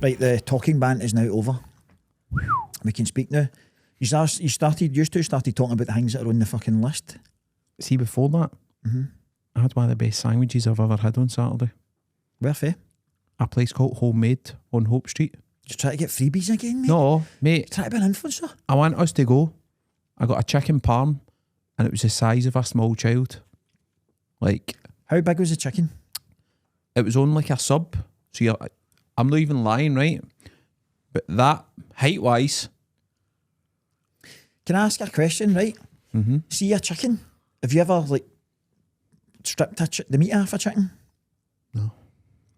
Right, the talking ban is now over. We can speak now. You used to started talking about the things that are on the fucking list. See, before that, I had one of the best sandwiches I've ever had on Saturday. Where for? A place called Homemade on Hope Street. You try to get freebies again, mate? No, mate. Try to be an influencer? I want us to go. I got a chicken parm and it was the size of a small child. Like, how big was the chicken? It was on like a sub. So I'm not even lying, right? But that, height-wise... Can I ask a question, right? Mm-hmm. See a chicken? Have you ever, like, stripped the meat off a chicken? No.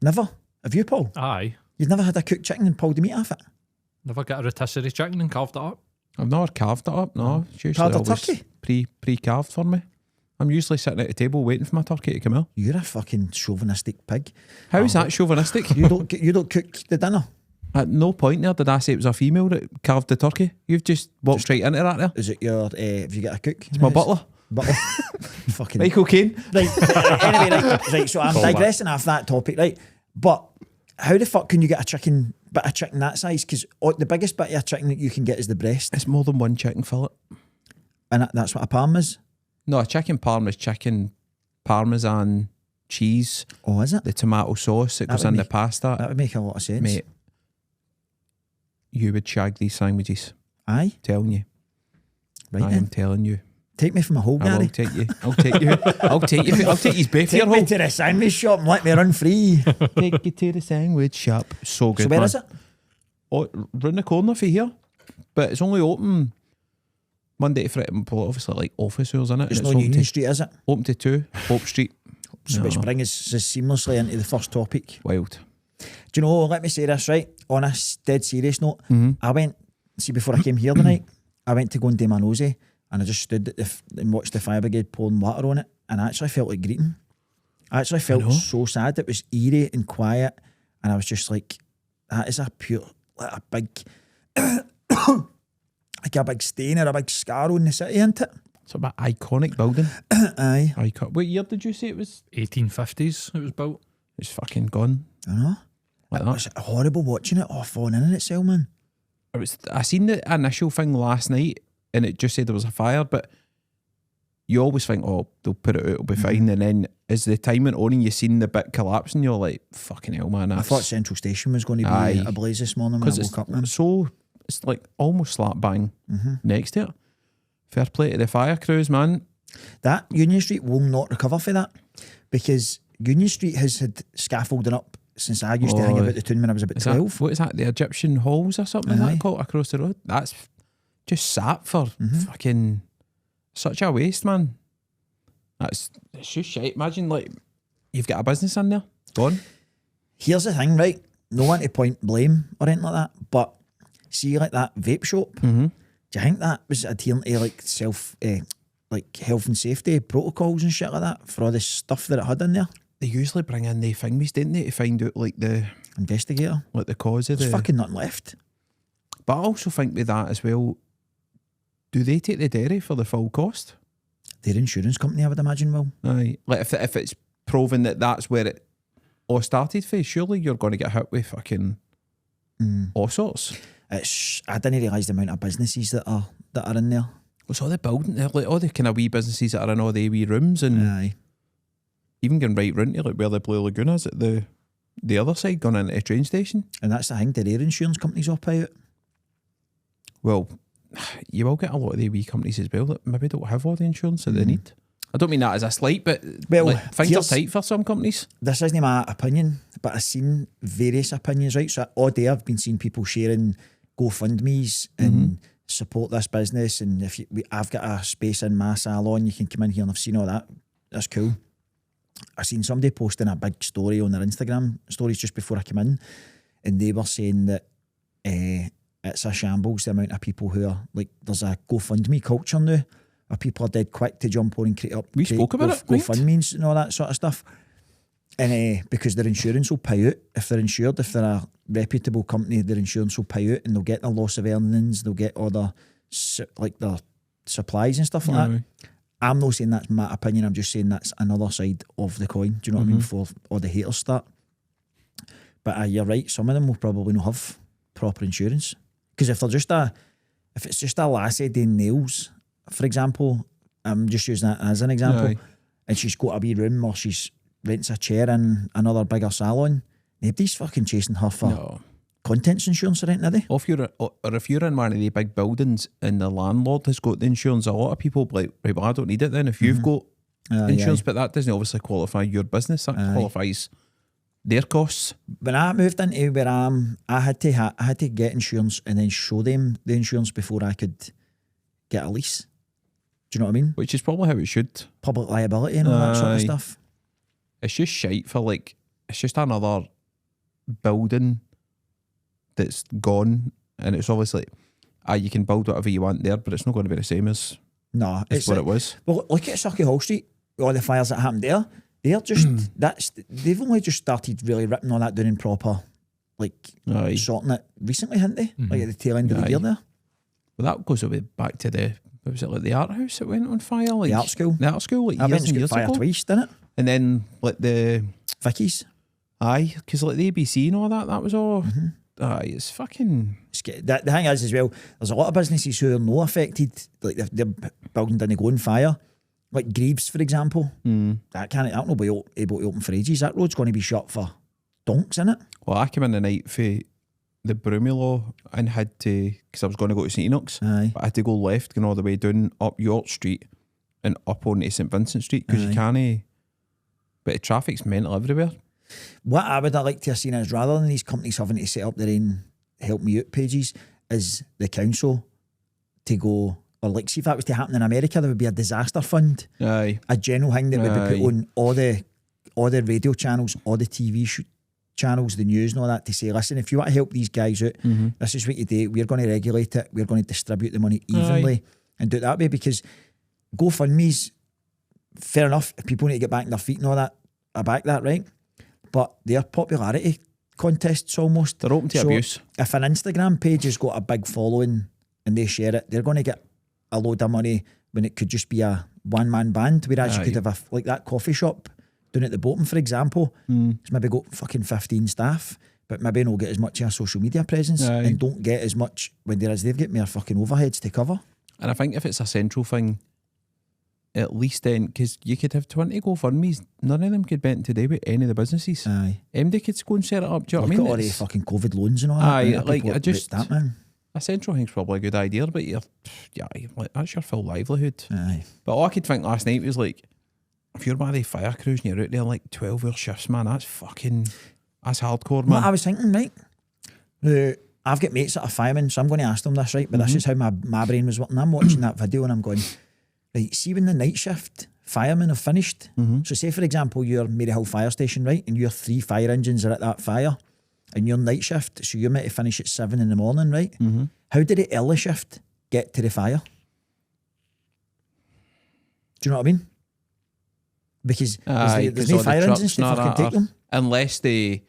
Never? Have you, Paul? Aye. You've never had a cooked chicken and pulled the meat off it? Never got a rotisserie chicken and carved it up? I've never carved it up, no. It's usually Carved a always turkey? pre-carved for me. I'm usually sitting at the table waiting for my turkey to come out. You're a fucking chauvinistic pig. How is that chauvinistic? You don't cook the dinner? At no point there did I say it was a female that carved the turkey. You've just walked straight into that there. Is it your, have you got a cook? It's my butler. Fucking Michael Caine. Right, anyway, right, so I'm digressing off that topic, right? But how the fuck can you get a chicken that size? Because the biggest bit of a chicken that you can get is the breast. It's more than one chicken fillet. And that's what a parm is? No, a chicken parm is chicken parmesan cheese. Oh, is it? The tomato sauce that goes in the pasta. That would make a lot of sense. Mate, you would shag these sandwiches. Aye? Telling you. Right I then. am telling you. Take me from a hole, I Gary. will take you. I'll take you. I'll take you both Take to your me hole. to the sandwich shop and let me run free. Take you to the sandwich shop. So good, So where man. is it? Oh, round the corner for here. But it's only open Monday to Friday. Well, obviously, like office hours in it. It's and not open Union to, Street, is it? Open to 2, Hope Street. So which brings us seamlessly into the first topic. Wild. Do you know, let me say this, right? On a dead serious note, Mm-hmm. I went, see, before I came here tonight, I went to go and do my nosy and I just stood at and watched the fire brigade pouring water on it, and I actually felt like greeting. I actually felt so sad. It was eerie and quiet, and I was just like, that is a pure, like a big, like a big stain or a big scar on the city, isn't it? It's a bit iconic building. Aye. What year did you say it was? 1850s it was built. It's fucking gone. I know. Like It that. was horrible watching it all falling in itself, man. I seen the initial thing last night and it just said there was a fire, but you always think, oh, they'll put it out, it'll be fine. And then as the time went on and you seen the bit collapsing, you're like, fucking hell, man. I thought Central Station was going to be ablaze this morning when I woke up. It's like almost slap bang next to it. Fair play to the fire crews, man. That Union Street will not recover for that, because Union Street has had scaffolding up since I used to hang about the tune when I was about 12. What is that? The Egyptian halls or something like that called across the road? That's just sat for fucking such a waste, man. It's just shite. Imagine like you've got a business in there, gone. Here's the thing, right? No one to point blame or anything like that, but see, like that vape shop, do you think that was adhering to like like health and safety protocols and shit like that for all the stuff that it had in there? They usually bring in the thingies, didn't they, to find out like the investigator, like the cause of There's fucking nothing left. But I also think with that as well, do they take the dairy for the full cost? Their insurance company, I would imagine, will. Aye. Like if it's proven that that's where it all started for, surely you're going to get hit with fucking all sorts. I didn't realise the amount of businesses that are in there. What's all the building, like all the kind of wee businesses that are in all the wee rooms, and even going right round to like where the Blue Lagoon is at the other side, going into a train station. And that's the thing, do their insurance companies all pay out? Well, you will get a lot of the wee companies as well that maybe don't have all the insurance that they need. I don't mean that as a slight, but things are tight for some companies. This isn't my opinion, but I've seen various opinions, right? So all day I've been seeing people sharing GoFundMes and support this business, and if I've got a space in my salon, you can come in here, and I've seen all that. That's cool. I seen somebody posting a big story on their Instagram stories just before I came in, and they were saying that it's a shambles, the amount of people who are like, there's a GoFundMe culture now where people are dead quick to jump on and create up. We spoke about it, GoFundMes and all that sort of stuff. And because their insurance will pay out if they're insured. If they're a reputable company, their insurance will pay out, and they'll get their loss of earnings, they'll get all their supplies and stuff like that. I'm not saying that's my opinion, I'm just saying that's another side of the coin. Do you know what I mean? Before all the haters start. But you're right, some of them will probably not have proper insurance. Because if it's just a lassie doing nails, for example, I'm just using that as an example, Aye. and she's got a wee room or she's rents a chair in another bigger salon, nobody's fucking chasing her for No. contents insurance or anything, are they? If you're in one of the big buildings and the landlord has got the insurance, a lot of people be like, right, well, I don't need it then if you've got insurance, but that doesn't obviously qualify your business. That qualifies their costs. When I moved into where I am, I had to get insurance and then show them the insurance before I could get a lease. Do you know what I mean? Which is probably how it should. Public liability and all that sort of Aye. stuff. It's just shite for like, it's just another building that's gone, and it's obviously, you can build whatever you want there, but it's not going to be the same as No, it's what it was. Well, look at Sucky Hall Street, all the fires that happened there. They're just they've only just started really ripping all that down in proper, like Aye. sorting it recently, haven't they? Like at the tail end of the Aye. year there. Well, that goes away back to what was it, like the art house that went on fire? Like, The art school. The art school, like I years went and and years got fire ago. twice, didn't it? And then, like Vicky's. aye, because like the ABC and all that was all, aye, it's fucking... The thing is as well, there's a lot of businesses who are not affected, like their building didn't go on fire. Like Greaves, for example. That not be able to open for ages. That road's going to be shut for donks, innit? Well, I came in the night for the Brumilo and had to, because I was going to go to St Enoch's, Aye. but I had to go left, going all the way down up York Street and up onto St Vincent Street, because you can't, but the traffic's mental everywhere. What I would like to have seen is, rather than these companies having to set up their own help me out pages, is the council to go, or like, see if that was to happen in America, there would be a disaster fund, Aye. a general thing that would be Aye. put on all the radio channels, all the TV channels, the news and all that, to say, listen, if you want to help these guys out, this is what you do. We're going to regulate it. We're going to distribute the money evenly and do it that way, because GoFundMe's, fair enough, if people need to get back on their feet and all that, I back that, right? But their popularity contests almost. They're open to abuse. If an Instagram page has got a big following and they share it, they're going to get a load of money when it could just be a one-man band, whereas you could have like that coffee shop down at the bottom, for example. It's maybe got fucking 15 staff, but maybe not get as much of a social media presence and don't get as much when they've got more fucking overheads to cover. And I think if it's a central thing, at least then, because you could have 20 GoFundMes, none of them could bend today with any of the businesses. Aye. MD could go and set it up, do you know what I Look mean? at all the fucking COVID loans and all that. Aye, Right? like, People I just- that, man. A central thing's probably a good idea, but like, that's your full livelihood. Aye. But all I could think last night was like, if you're one of the fire crews and you're out there like 12-hour shifts, man, that's hardcore, man. What I was thinking, right? I've got mates that are firemen, so I'm going to ask them this, right? But this is how my brain was working. I'm watching that video and I'm going, right, see when the night shift firemen have finished. So say, for example, you're Maryhill Fire Station, right? And your 3 fire engines are at that fire and your night shift, so you're meant to finish at 7 in the morning, right? How did the early shift get to the fire? Do you know what I mean? Because there's no fire engines to fucking take them. Unless if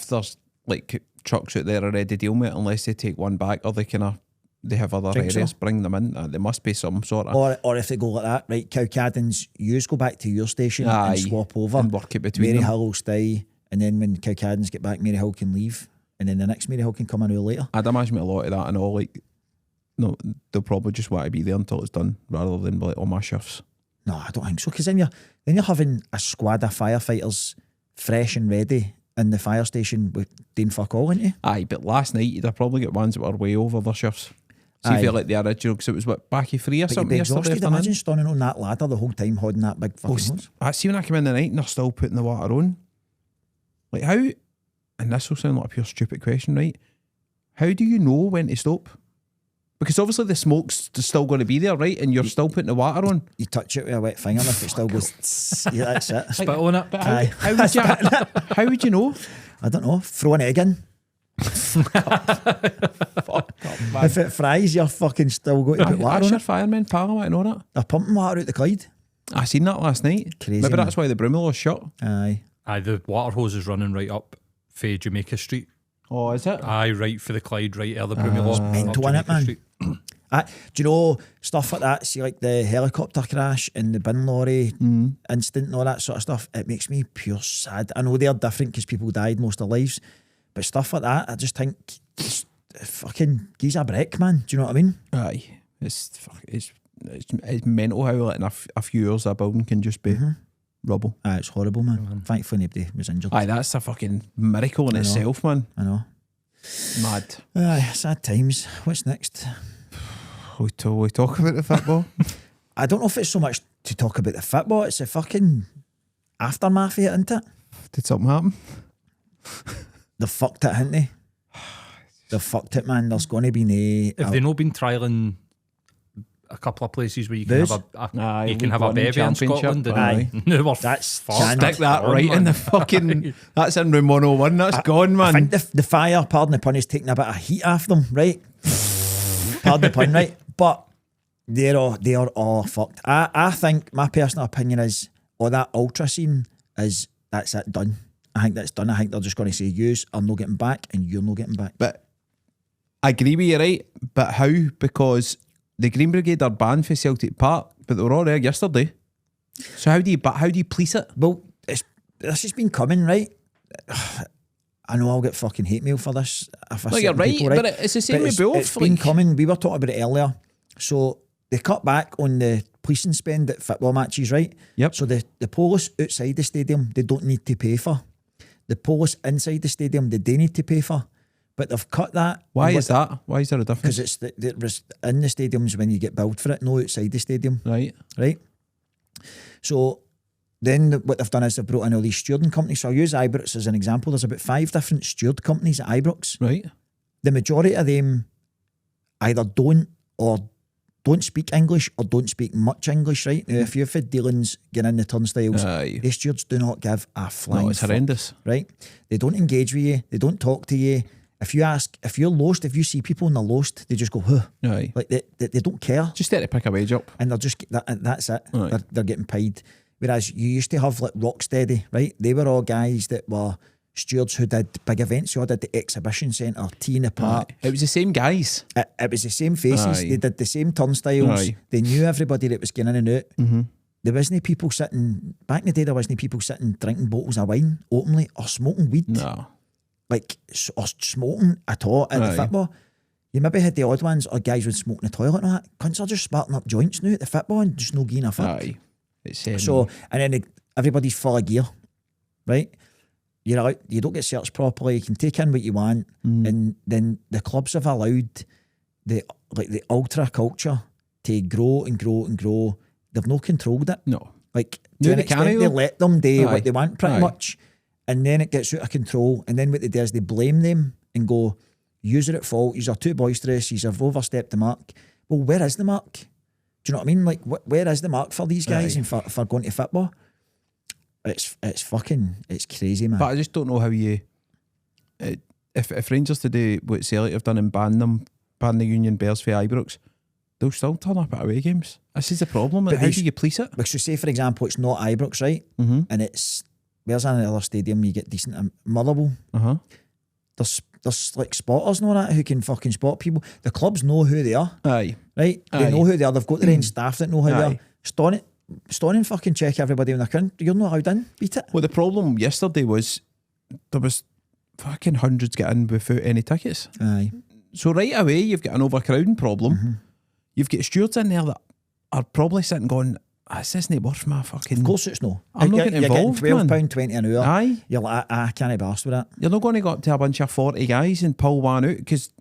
there's like trucks out there already dealing with it, unless they take one back or they have other Think areas, so. bring them in. There must be some sort of... Or if they go like that, right, Cowcaddens, you go back to your station Aye, and swap over. and work it between them. Maryhill will stay, and then when Cowcaddens get back, Maryhill can leave, and then the next Maryhill can come an hour later. I'd imagine a lot of that and all, like, no, they'll probably just want to be there until it's done, rather than like, all my shifts. No, I don't think so, because then you're having a squad of firefighters fresh and ready in the fire station with doing fuck all, aren't you? Aye, but last night you'd have probably got ones that were way over their shifts. See if Aye. you're like the original, because it was what, back of 3 or But you'd something be yesterday exhausted. afternoon. Imagine standing on that ladder the whole time holding that big fucking hose. I see when I come in the night and they're still putting the water on. Like how, and this will sound like a pure stupid question, right? How do you know when to stop? Because obviously the smoke's still going to be there, right? And you're still putting the water on. You touch it with a wet finger and if it still goes, tss, yeah, that's it. Spit on it. But Aye. how would you know? I don't know, throw an egg in. If it fries, you're fucking still going to put water That's on your it. fireman pal, I want to know that. They're pumping water out the Clyde. I seen that last night. Crazy, Maybe man. that's why the Brumilo was shut. Aye. Aye, the water hose is running right up for Jamaica Street. Oh, is it? Aye, right for the Clyde, right out of the Brumilo. mental, innit, man? Do you know stuff like that? See, like the helicopter crash and the bin lorry incident and all that sort of stuff. It makes me pure sad. I know they're different because people died most of their lives, but stuff like that, I just think it's fucking gives a break, man. Do you know what I mean? Aye, it's mental how like in a few years a building can just be rubble. Aye, it's horrible, man. Thankfully nobody was injured. Aye, that's a fucking miracle in itself, man. I know. Mad. Aye, sad times. What's next? We talk about the football. I don't know if it's so much to talk about the football, it's a fucking aftermath of it, isn't it? Did something happen? They fucked it, haven't they? They fucked it, man. There's going to be Have they not been trialling a couple of places where you can Booze? have a bevy in Scotland? Aye. No, we're That's fucked. Stick that on, right man. in the fucking... That's in room 101. That's gone, man. I think the fire, pardon the pun, is taking a bit of heat off them, right? Pardon the pun, right? But they are all fucked. I think my personal opinion is, that ultra scene that's it, done. I think that's done. I think they're just going to say, yous are not getting back and you're not getting back. But I agree with you, right? But how? Because the Green Brigade are banned for Celtic Park, but they were all there yesterday. So how do you police it? Well, this has been coming, right? I know I'll get fucking hate mail for this. No, you're right, people, but it's the same with both. It's been coming. We were talking about it earlier. So they cut back on the policing spend at football matches, right? Yep. So the police outside the stadium, they don't need to pay for. The police inside the stadium, they do need to pay for. But they've cut that. Why is that? Why is there a Because difference? it's in the stadiums when you get billed for it, no outside the stadium. Right. So then what they've done is they've brought in all these stewarding companies. So I'll use Ibrox as an example. There's about 5 different steward companies at Ibrox. Right. The majority of them either don't speak English or don't speak much English, right? Now, if you've had dealings getting in the turnstiles, the stewards do not give a flying No, it's fuck, horrendous. right? They don't engage with you. They don't talk to you. If you ask, if you're lost, if you see people and they're lost, they just go, huh. Aye. Like, they don't care. Just there to pick a wage up. And they're just, that's it. Right. They're getting paid. Whereas you used to have like Rocksteady, right? They were all guys that were stewards who did big events. You all did the exhibition centre, tea in the park. It was the same guys. It was the same faces. Aye. They did the same turnstiles. Aye. They knew everybody that was getting in and out. Mm-hmm. There wasn't people sitting, back in the day, there wasn't people sitting drinking bottles of wine openly or smoking weed. No. Like, or smoking at all at the football. You maybe had the odd ones or guys would smoke in the toilet and all that. Cunts are just sparking up joints now at the football and just no giving a fuck. Aye. It's So, and then everybody's full of gear, right? You're out, you don't get searched properly, you can take in what you want, and then the clubs have allowed the ultra culture to grow and grow and grow. They've not controlled it. No. Like, No, to an they can't extent, they either. let them do Aye. what they want pretty Aye. much, and then it gets out of control, and then what they do is they blame them and go, "You're at fault, you're too boisterous, you've overstepped the mark." Well, where is the mark? Do you know what I mean? Like, where is the mark for these guys and for going to football? It's crazy, man. But I just don't know how you... If Rangers today, what Celtic have done and ban the Union Bears for Ibrox, they'll still turn up at away games. This is the problem. But How do you police it? Because say, for example, it's not Ibrox, right? Mm-hmm. And it's... Where's another stadium you get decent... Motherwell. Uh-huh. There's like spotters and all that who can fucking spot people. The clubs know who they are, Aye. right? They Aye. know who they are. They've got their own staff that know who they Aye. are. Stone and fucking check everybody when they're coming. You're not allowed in. Beat it. Well, the problem yesterday was there was fucking hundreds getting in without any tickets. Aye. So right away, you've got an overcrowding problem. Mm-hmm. You've got stewards in there that are probably sitting going, this isn't worth my fucking... Of course it's no. I'm not getting involved, You're man. getting £12.20 an hour. Aye. You're like, I can't be arsed with that. You're not going to go up to a bunch of 40 guys and pull one out, because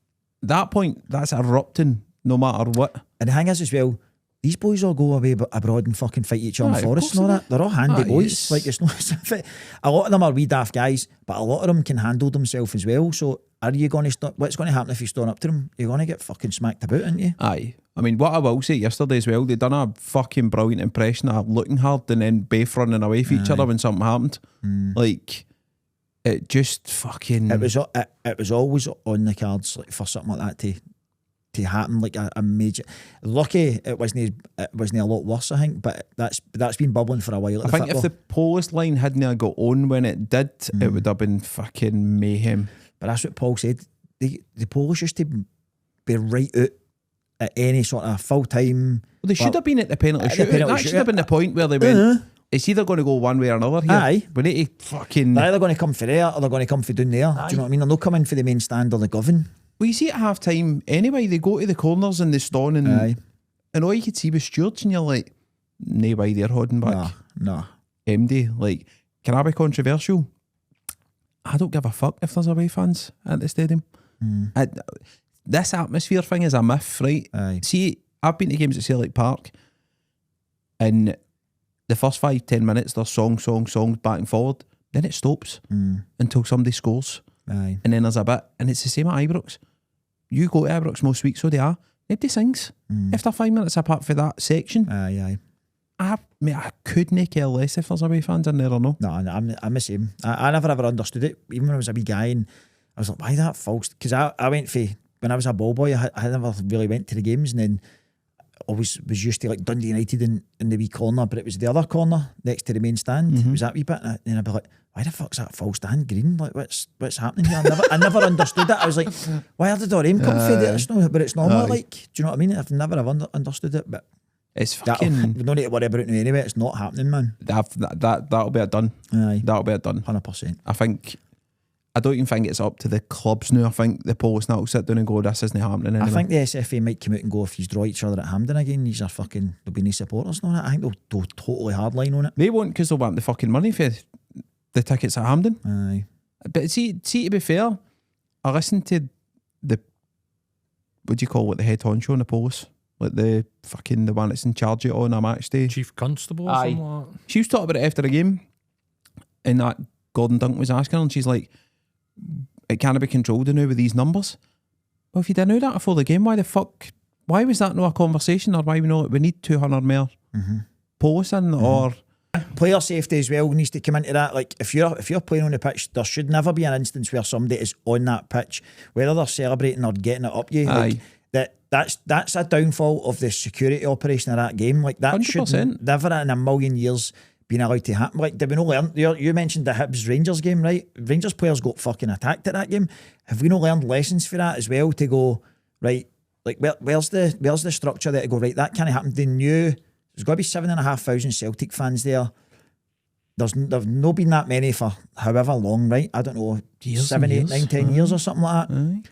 at that point, that's erupting no matter what. And the thing is as well, these boys all go away abroad and fucking fight each other Aye, in of forests course and all they that. They're all handy Aye, boys. it's- Like, it's not... A lot of them are wee daft guys, but a lot of them can handle themselves as well. So are you going to stop? What's going to happen if you stand up to them? You're going to get fucking smacked about, aren't you? Aye. I mean, what I will say yesterday as well, they done a fucking brilliant impression of looking hard and then both running away from each other when something happened. Like, it just fucking... It was always on the cards like for something like that to happen, like a major... Lucky it wasn't a lot worse, I think, but that's been bubbling for a while. I think if the post line hadn't got on when it did, it would have been fucking mayhem. But that's what Paul said. The Polish used to be right out at any sort of full-time... Well, they should have been at the penalty shootout. penalty That should have been the point where they went, it's either going to go one way or another here. Aye. We need to fucking... They're either going to come for there or they're going to come for down there. Do you know what I mean? They're not coming for the main stand or the govern. Well, you see at half-time anyway, they go to the corners and they stone and all you could see was stewards and you're like, no way they're holding back. No. MD, like, can I be controversial? I don't give a fuck if there's away fans at the stadium. This atmosphere thing is a myth, right? Aye. See, I've been to games at Celtic Park and the first 5-10 minutes there's songs back and forward, then it stops until somebody scores. Aye. And then there's a bit, and it's the same at Ibrox. You go to Ibrox most weeks, so they are. Nobody sings. After 5 minutes apart for that section. Aye. I couldn't care less if there's away fans in there or no. No, I'm the same. I never ever understood it. Even when I was a wee guy and I was like, why that false? Because I went for, when I was a ball boy, I never really went to the games, and then always was used to like Dundee United in the wee corner, but it was the other corner next to the main stand. It was that wee bit, and I'd be like, why the fuck's that false stand green? Like, what's happening here? I never understood it. I was like, why are the Doreen come for there? It's no, but it's normal. Like, do you know what I mean? I've never understood it, but it's fucking... We don't need to worry about it anyway. It's not happening, man. That'll be it done. Aye. That'll be it done. 100%. I don't even think it's up to the clubs now. I think the police now will sit down and go, this isn't happening anymore. I think the SFA might come out and go, if you draw each other at Hampden again, these are fucking, there'll be no supporters on it. I think they'll totally hardline on it. They won't, because they'll want the fucking money for the tickets at Hampden. Aye. But see, to be fair, I listened to the, what do you call it, the head honcho on the police? Like the one that's in charge of it on a match day. Chief Constable or something like that. She was talking about it after the game, and that Gordon Dunk was asking her, and she's like, it can't be controlled now with these numbers. Well, if you didn't know that before the game, why was that not a conversation? Or why we need 200 more police in, or... Player safety as well needs to come into that. Like, if you're playing on the pitch, there should never be an instance where somebody is on that pitch, whether they're celebrating or getting it up you. Like, that's a downfall of the security operation of that game. Like, that 100%. Should never in a million years been allowed to happen. Like, did we not learn? You mentioned the Hibs Rangers game, right? Rangers players got fucking attacked at that game. Have we not learned lessons for that as well? To go, right, like, where's the structure there to go, right, that can't happen. They knew there's got to be 7,500 Celtic fans there. There's not been that many for however long, right? I don't know, years 7, 8, 9, 10 years or something like that.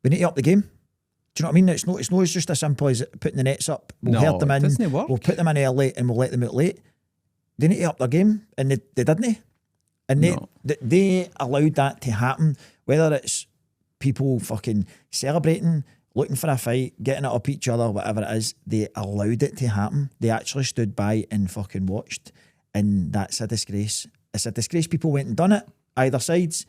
We need to up the game. Do you know what I mean? It's not just as simple as putting the nets up. We'll hurt them in. We'll put them in early and we'll let them out late. They need to up their game, and they didn't. And they allowed that to happen. Whether it's people fucking celebrating, looking for a fight, getting it up each other, whatever it is, they allowed it to happen. They actually stood by and fucking watched, and that's a disgrace. It's a disgrace. People went and done it, either sides,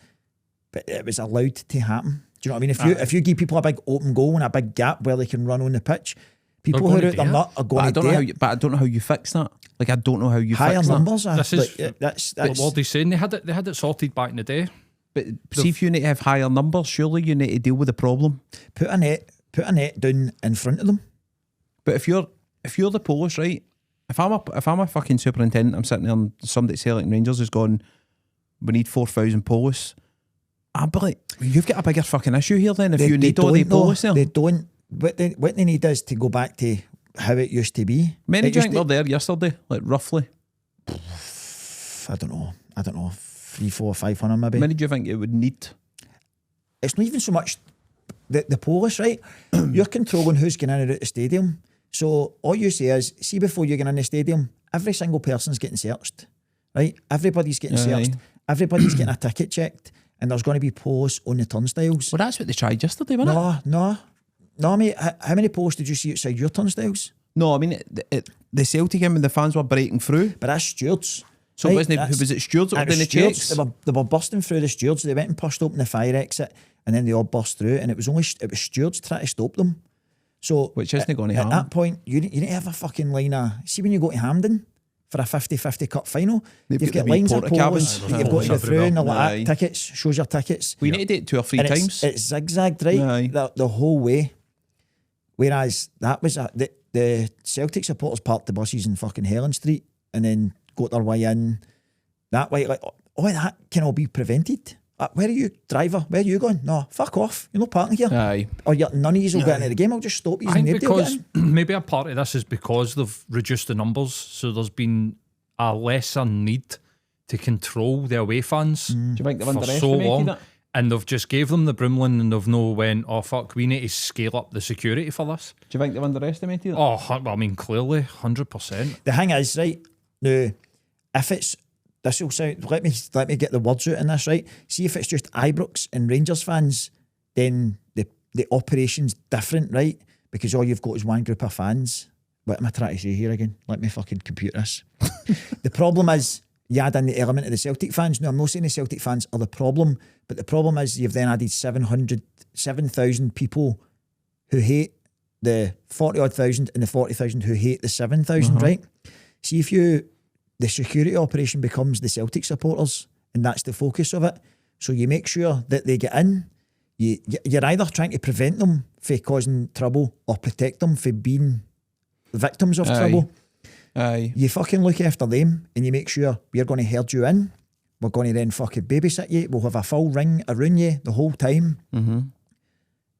but it was allowed to happen. Do you know what I mean? If you give people a big open goal and a big gap where they can run on the pitch, people who are out there not are going to do it. But I don't know how you fix that. Like, I don't know how you higher fix numbers. that. That's what they're saying. They had it sorted back in the day. But see, if you need to have higher numbers, surely you need to deal with the problem. Put a net down in front of them. But if you're the police, right? If I'm a fucking superintendent, I'm sitting there and somebody at Celtic Rangers has gone, we need 4,000 police. I'd be like, you've got a bigger fucking issue here then if you need all the police there. They don't. What they need is to go back to how it used to be. Many do you think were there yesterday, like roughly? I don't know. 300, 400, 500 maybe. Many do you think it would need? It's not even so much the police, right? You're controlling who's going in and out the stadium. So all you say is, see, before you get in the stadium, every single person's getting searched, right? Everybody's getting searched. Everybody's getting a ticket checked, and there's going to be police on the turnstiles. Well, that's what they tried yesterday, wasn't it? No, mate. How many police did you see outside your turnstiles? No, I mean the Celtic game when the fans were breaking through. But that's stewards. So right? Was it stewards that were doing the checks? They were bursting through the stewards. They went and pushed open the fire exit, and then they all burst through, and it was stewards trying to stop them. So which isn't going to happen. At that point, you need to have a fucking line of... See, when you go to Hampden for a 50-50 cup final, you've got lines of police that you've got to go through, and they're like, tickets, shows your tickets. We need to do it 2 or 3 times. It's zigzagged, right? The whole way. Whereas that was the Celtic supporters parked the buses in fucking Helen Street and then got their way in that way. Like, all that can all be prevented. where are you, driver? Where are you going? No, fuck off. You're not parking here. Aye. Or none of you will get into the game. I'll just stop you. I think and nobody will because get in. maybe a part of this is because they've reduced the numbers, so there's been a lesser need to control the away fans Do you think they've for so underestimated long. it? And they've just gave them the broomling and they've no went, oh fuck, we need to scale up the security for this. Do you think they've underestimated it? Oh, well, I mean, clearly, 100%. The thing is, right, now, if it's, this will sound, let me get the words out in this, right? See if it's just Ibrox and Rangers fans, then the operation's different, right? Because all you've got is one group of fans. What am I trying to say here again? Let me fucking compute this. The problem is, you add in the element of the Celtic fans. No, I'm not saying the Celtic fans are the problem, but the problem is you've then added 7,000 people who hate the 40-odd thousand and the 40,000 who hate the 7,000, right? See if the security operation becomes the Celtic supporters and that's the focus of it. So you make sure that they get in. You're either trying to prevent them from causing trouble or protect them from being victims of trouble. Aye. You fucking look after them and you make sure we're going to herd you in. We're going to then fucking babysit you. We'll have a full ring around you the whole time. Mm-hmm.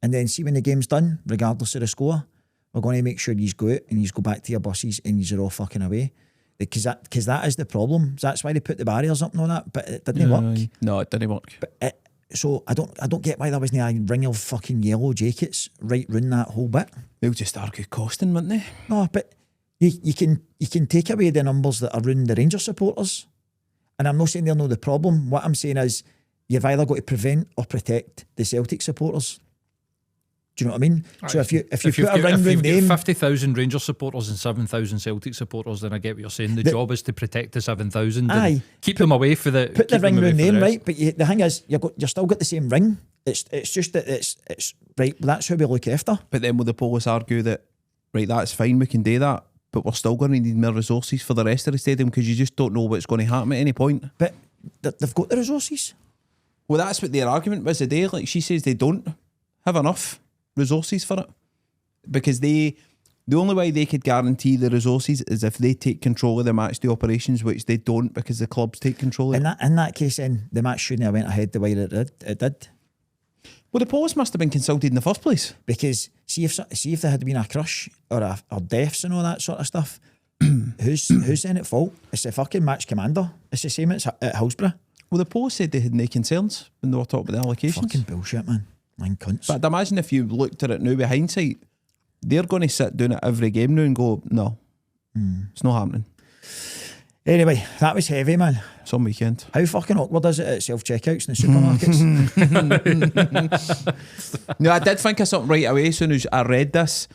And then see when the game's done, regardless of the score, we're going to make sure you go out and you go back to your buses and you are all fucking away. Because that is the problem. That's why they put the barriers up and all that, but it didn't work. No, it didn't work. But so I don't get why there wasn't a ring of fucking yellow jackets right round that whole bit. They'll just argue costing, wouldn't they? No, but you can take away the numbers that are around the Rangers supporters. And I'm not saying they're not the problem. What I'm saying is you've either got to prevent or protect the Celtic supporters. Do you know what I mean? So if you put a ring round them, 50,000 Rangers supporters and 7,000 Celtic supporters, then I get what you're saying. The job is to protect the 7,000 and keep them away for the. Put the ring round them, right? But the thing is, you're still got the same ring. It's just that it's right. That's how we look after. But then will the police argue that right, that's fine, we can do that, but we're still going to need more resources for the rest of the stadium because you just don't know what's going to happen at any point. But they've got the resources. Well, that's what their argument was today. Like she says, they don't have enough resources for it because the only way they could guarantee the resources is if they take control of the match day operations, which they don't because the clubs take control of it. In that case, then the match shouldn't have went ahead the way it did. Well, the police must have been consulted in the first place. Because see if there had been a crush or deaths and all that sort of stuff, who's then at fault? It's the fucking match commander. It's the same at Hillsborough. Well, the police said they had no concerns when they were talking about the allegations. Fucking bullshit, man. Mind cunts. But I'd imagine if you looked at it now with hindsight, they're going to sit down at every game now and go, no, it's not happening. Anyway, that was heavy, man. Some weekend. How fucking awkward is it at self-checkouts in the supermarkets? No, I did think of something right away as soon as I read this.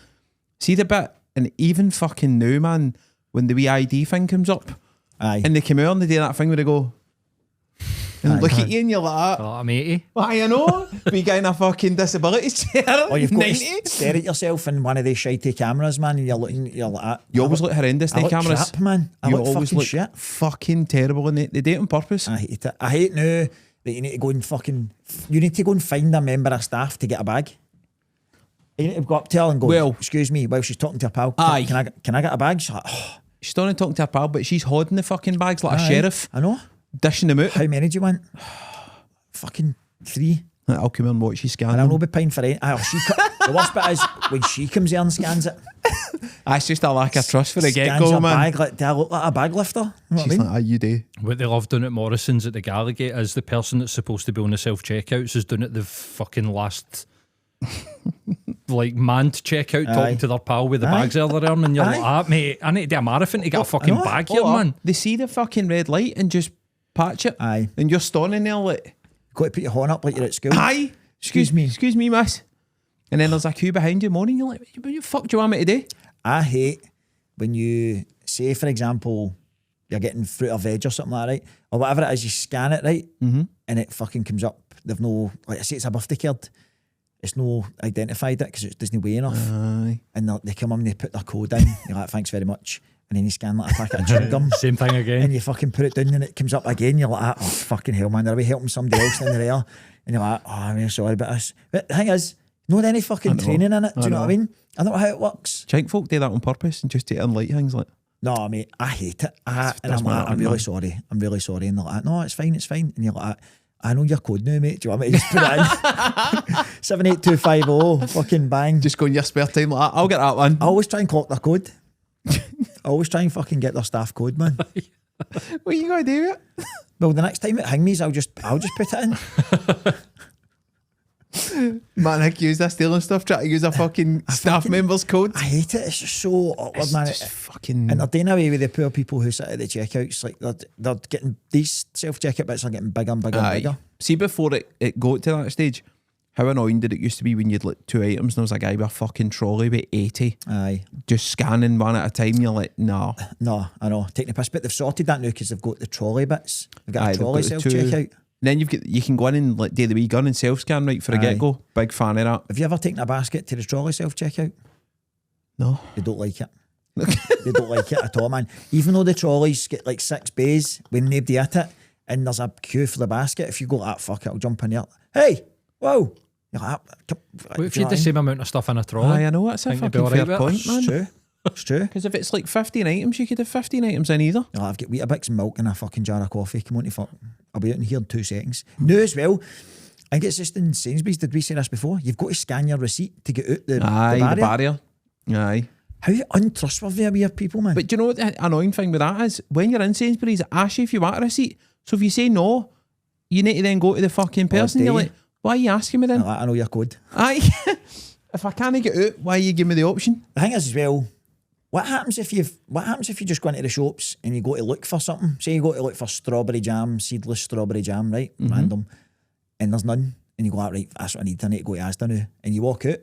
See the bit, and even fucking now, man, when the wee ID thing comes up, Aye. and they come out and they do that thing where they go, and look at you and you're like, Oh, I'm 80. why, you know, we getting a fucking disability chair. Or you've got 90. to stare at yourself in one of these shitey cameras, man, and you're like, You always look horrendous in I look cameras. crap, man. I You look always fucking look shit. fucking terrible, and they do it on purpose. I hate it. I hate now that you need to go and find a member of staff to get a bag. You need to go up to her and go, Well- excuse me, while she's talking to her pal, Aye. can I get a bag? She's like, oh, She's not only talking to her pal, but she's holding the fucking bags like a sheriff, I know. dishing them out. How many do you want? Fucking 3. I'll come in and watch you scan And I'll them. not be paying for it. The worst bit is when she comes here and scans it. It's just a lack of trust for the Scans get-go, her man. bag like, do I look like a bag lifter? You know what I She's mean? like, you do. What they love doing at Morrison's at the Gallagate is the person that's supposed to be on the self-checkouts is doing it the fucking last like manned checkout, talking to their pal with the bags out of their arm, and you're like, mate, I need to do a marathon to get a fucking know. bag here, man. They see the fucking red light and just patch it. Aye. And you're standing there like, Got to put your horn up like you're at school. aye, excuse me, miss. And then there's a queue behind you moaning. You're like, what the fuck do you want me to do? I hate when you say, for example, you're getting fruit or veg or something like that, right? Or whatever it is, you scan it, right? Mm-hmm. And it fucking comes up. They've no, like I say, it's a birthday card. It's no identified it because it doesn't weigh enough. Aye. And they come on and they put their code in. You're like, thanks very much. And then you scan like a packet of chewing gum. Same thing again. And you fucking put it down and it comes up again. You're like, oh, fucking hell, man. They're away helping somebody else in there. And you're like, oh, I'm really sorry about this. But the thing is, not any fucking training in it. Do you know what I mean? I don't know how it works. Chink folk do that on purpose and just take in light things like. No, mate, I hate it. And That's I'm like, what I'm really sorry. I'm really sorry. And they're like, no, it's fine. And you're like, I know your code now, mate. Do you want me to just put it in? 78250, fucking bang. Just go in your spare time like that. I'll get that one. I always try and clock their code. I always try and fucking get their staff code, man. What are you going to do with it? Well, the next time it hang me's, I'll just put it in. Man, accused of stealing stuff, trying to use a fucking staff member's code. I hate it. It's just so awkward, It's man. just fucking... And they're doing away with the poor people who sit at the checkouts. Like they're getting, these self-checkout bits are getting bigger and bigger and bigger. See, before it got to that stage, how annoying did it used to be when you'd like 2 items and there was a guy with a fucking trolley with 80 Aye. just scanning one at a time. You're like, nah. No, I know. Taking the piss, but they've sorted that now because they've got the trolley bits. They've got Aye, a they've trolley got the self-checkout. Then you can go in and like do the wee gun and self-scan right for a Aye. get-go. Big fan of that. Have you ever taken a basket to the trolley self-checkout? No. They don't like it. They don't like it at all, man. Even though the trolleys get like 6 bays when nobody at it and there's a queue for the basket, if you go like that, fuck it, I'll jump in there. Hey, whoa. You're like, What if you had the same amount of stuff in a trolley? Aye, I know, that's a Think you'd be fucking all fair right with it? point, man. It's true. It's true. Because if it's like 15 items, you could have 15 items in either. I've got Weetabix and milk and a fucking jar of coffee. Come on to fuck. I'll be out in here in 2 seconds. No, as well, I think it's just in Sainsbury's. Did we say this before? You've got to scan your receipt to get out the barrier. Aye. How untrustworthy are we of people, man? But do you know what the annoying thing with that is? When you're in Sainsbury's, it asks you if you want a receipt. So if you say no, you need to then go to the fucking person. You're like, why are you asking me then? I know your code. Aye. If I can't get out, why you give me the option? The thing is as well, what happens if you just go into the shops and you go to look for something? Say you go to look for strawberry jam, seedless strawberry jam, right? Random. And there's none. And you go, right, that's what I need. I need to go to Asda now. And you walk out.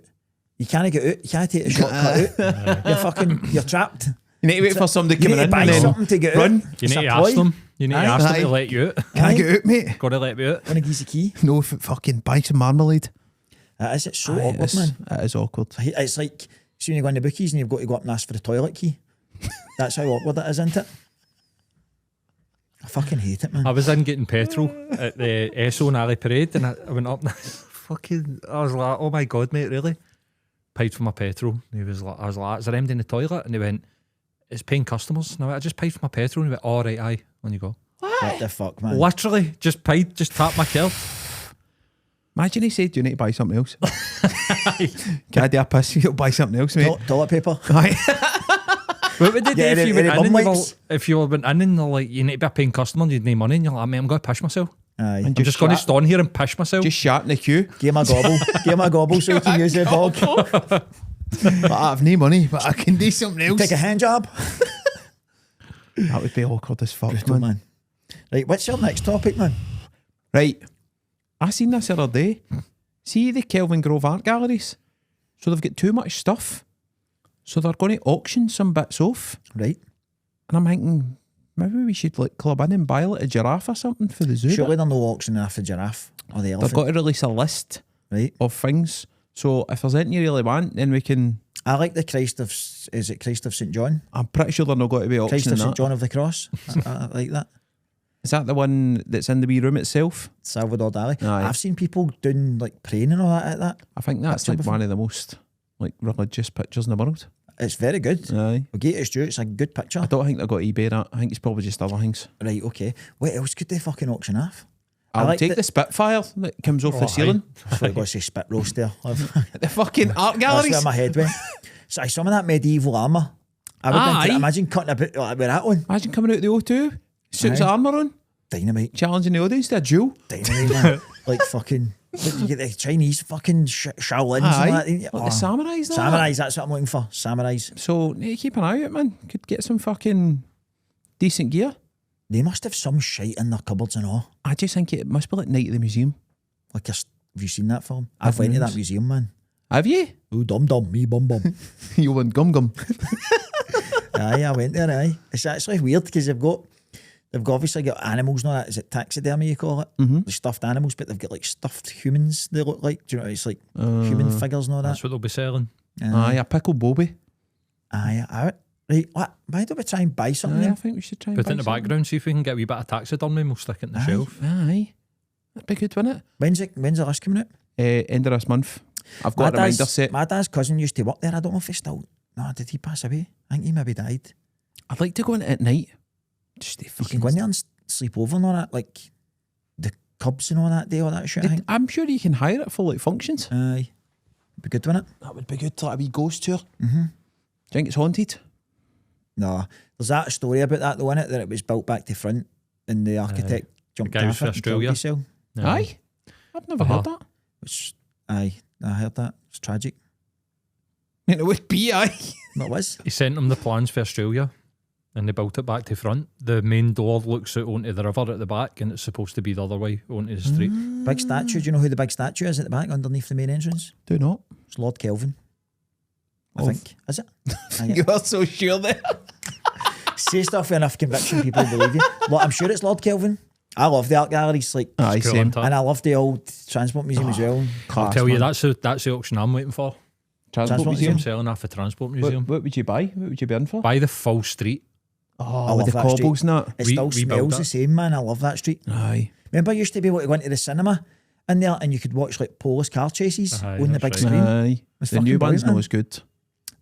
You can't get out. You can't take the shortcut out. You're trapped. You need to wait for somebody coming in buy and then something to get run. out. You need to ask them. You need to ask them to let you out. Can I get out, mate? Got to let me out. Want to give you the key? No, fucking buy some marmalade. It's so awkward, man. It is awkward. It's like, see when you go in the bookies and you've got to go up and ask for the toilet key. That's how awkward it is, isn't it? I fucking hate it, man. I was in getting petrol at the Esso and Alley Parade, and I went up and I was like, oh my god, mate, really? Paid for my petrol. And he was like, I was like, is there empty in the toilet? And he went, it's paying customers. And I went, I just paid for my petrol. And he went, all right, aye. On you go. What the fuck, man? Literally, just tapped my kill. Imagine he said, do you need to buy something else? Can I do a piss? You'll buy something else, mate. Toilet paper. Aye. What would they do if you went any in bum and wipes? if you went in and they're like, you need to be a paying customer and you need money, and you're like, mate, I'm going to pish myself. Aye. And I'm just going to stand here and pish myself. Just shat in the queue. Give him a gobble. Give him a gobble so he can use the bog. But I have no money, but I can do something else. Take a hand job. That would be awkward as fuck, Brutal, man. Right, what's your next topic, man? Right. I seen this the other day. See the Kelvingrove art galleries? So they've got too much stuff. So they're going to auction some bits off. Right. And I'm thinking, maybe we should like club in and buy like a giraffe or something for the zoo. Surely they're no auctioning after giraffe or the They've elephant. got to release a list Right. of things. So if there's anything you really want, then we can... I like the Christ of St. John? I'm pretty sure they're not going to be Christ auctioning of St. that. John of the Cross. I like that. Is that the one that's in the wee room itself? Salvador Dali. Aye. I've seen people doing like praying and all that at that. I think that's That's like one of the most like religious pictures in the world. It's very good. Aye. We'll get it straight. It's a good picture. I don't think they've got eBay that. I think it's probably just other things. Right, okay. What else could they fucking auction off? I'll like take the Spitfire that comes off the ceiling. That's what I got to say, spit roast there. The fucking art That's galleries. where my head went. So some of that medieval armour. I would imagine cutting a bit like with that one. Imagine coming out the O2, suits Aye. armour on, Dynamite. challenging the audience to a duel. Dynamite, man. Like fucking, you get the Chinese fucking Shaolins Aye. and that. Didn't you? Like the samurais. That. Samurais, that's what I'm looking for. Samurais. So need to keep an eye out, man. Could get some fucking decent gear. They must have some shite in their cupboards and all. I just think it must be like Night at the Museum. Like, have you seen that film? I've went to that museum, man. Have you? Oh, dum dum, me bum bum. You went gum. Aye, I went there, aye. It's actually weird because they've obviously got animals and all that. Is it taxidermy you call it? Mm-hmm. The stuffed animals, but they've got like stuffed humans they look like. Do you know, it's like human figures and all that. That's what they'll be selling. Aye, a pickle Bobby. Aye. Right, what? Why don't we try and buy something Aye, I then? think we should try and Put it buy in the something. background, see if we can get a wee bit of taxidermy and we'll stick it in the shelf. Aye. That'd be good, wouldn't When's the list coming out? it? End of this month. I've got a reminder set. My dad's cousin used to work there. I don't know if he still... No, did he pass away? I think he maybe died. I'd like to go in at night. Just to You fucking can go in there and sleep over and all that. Like, the clubs and all that day, all that shit. I think. I'm sure you can hire it for like functions. Aye, be good, wouldn't it? That would be good, like a wee ghost tour. Do you think it's haunted? No, there's that story about that though, innit, that it was built back to front and the architect jumped The guy was off for it and killed Australia. himself. No. Aye. I've never heard that. Which, aye, I heard that. It's tragic. It would be, aye. What was? He sent them the plans for Australia and they built it back to front. The main door looks out onto the river at the back and it's supposed to be the other way onto the street. Big statue. Do you know who the big statue is at the back underneath the main entrance? Do not. It's Lord Kelvin. I think. Is it? Aye. You are so sure there. Say stuff with enough conviction, people believe you. I'm sure it's Lord Kelvin. I love the art galleries, like, Aye, Cool, same. isn't it? and I love the old Transport Museum as well. I'll tell you, that's the auction I'm waiting for. Transport Transport Museum. I'm selling off the Transport Museum. What would you buy? What would you be in for? By the full street. Oh, love with the that street. cobbles and that. It still rebuild smells that. the same, man. I love that street. Aye. Remember, I used to be able to go into the cinema in there and you could watch like Polish car chases Aye, on the that's big right. screen. Aye. It's The fucking new one's brilliant, not man. as good.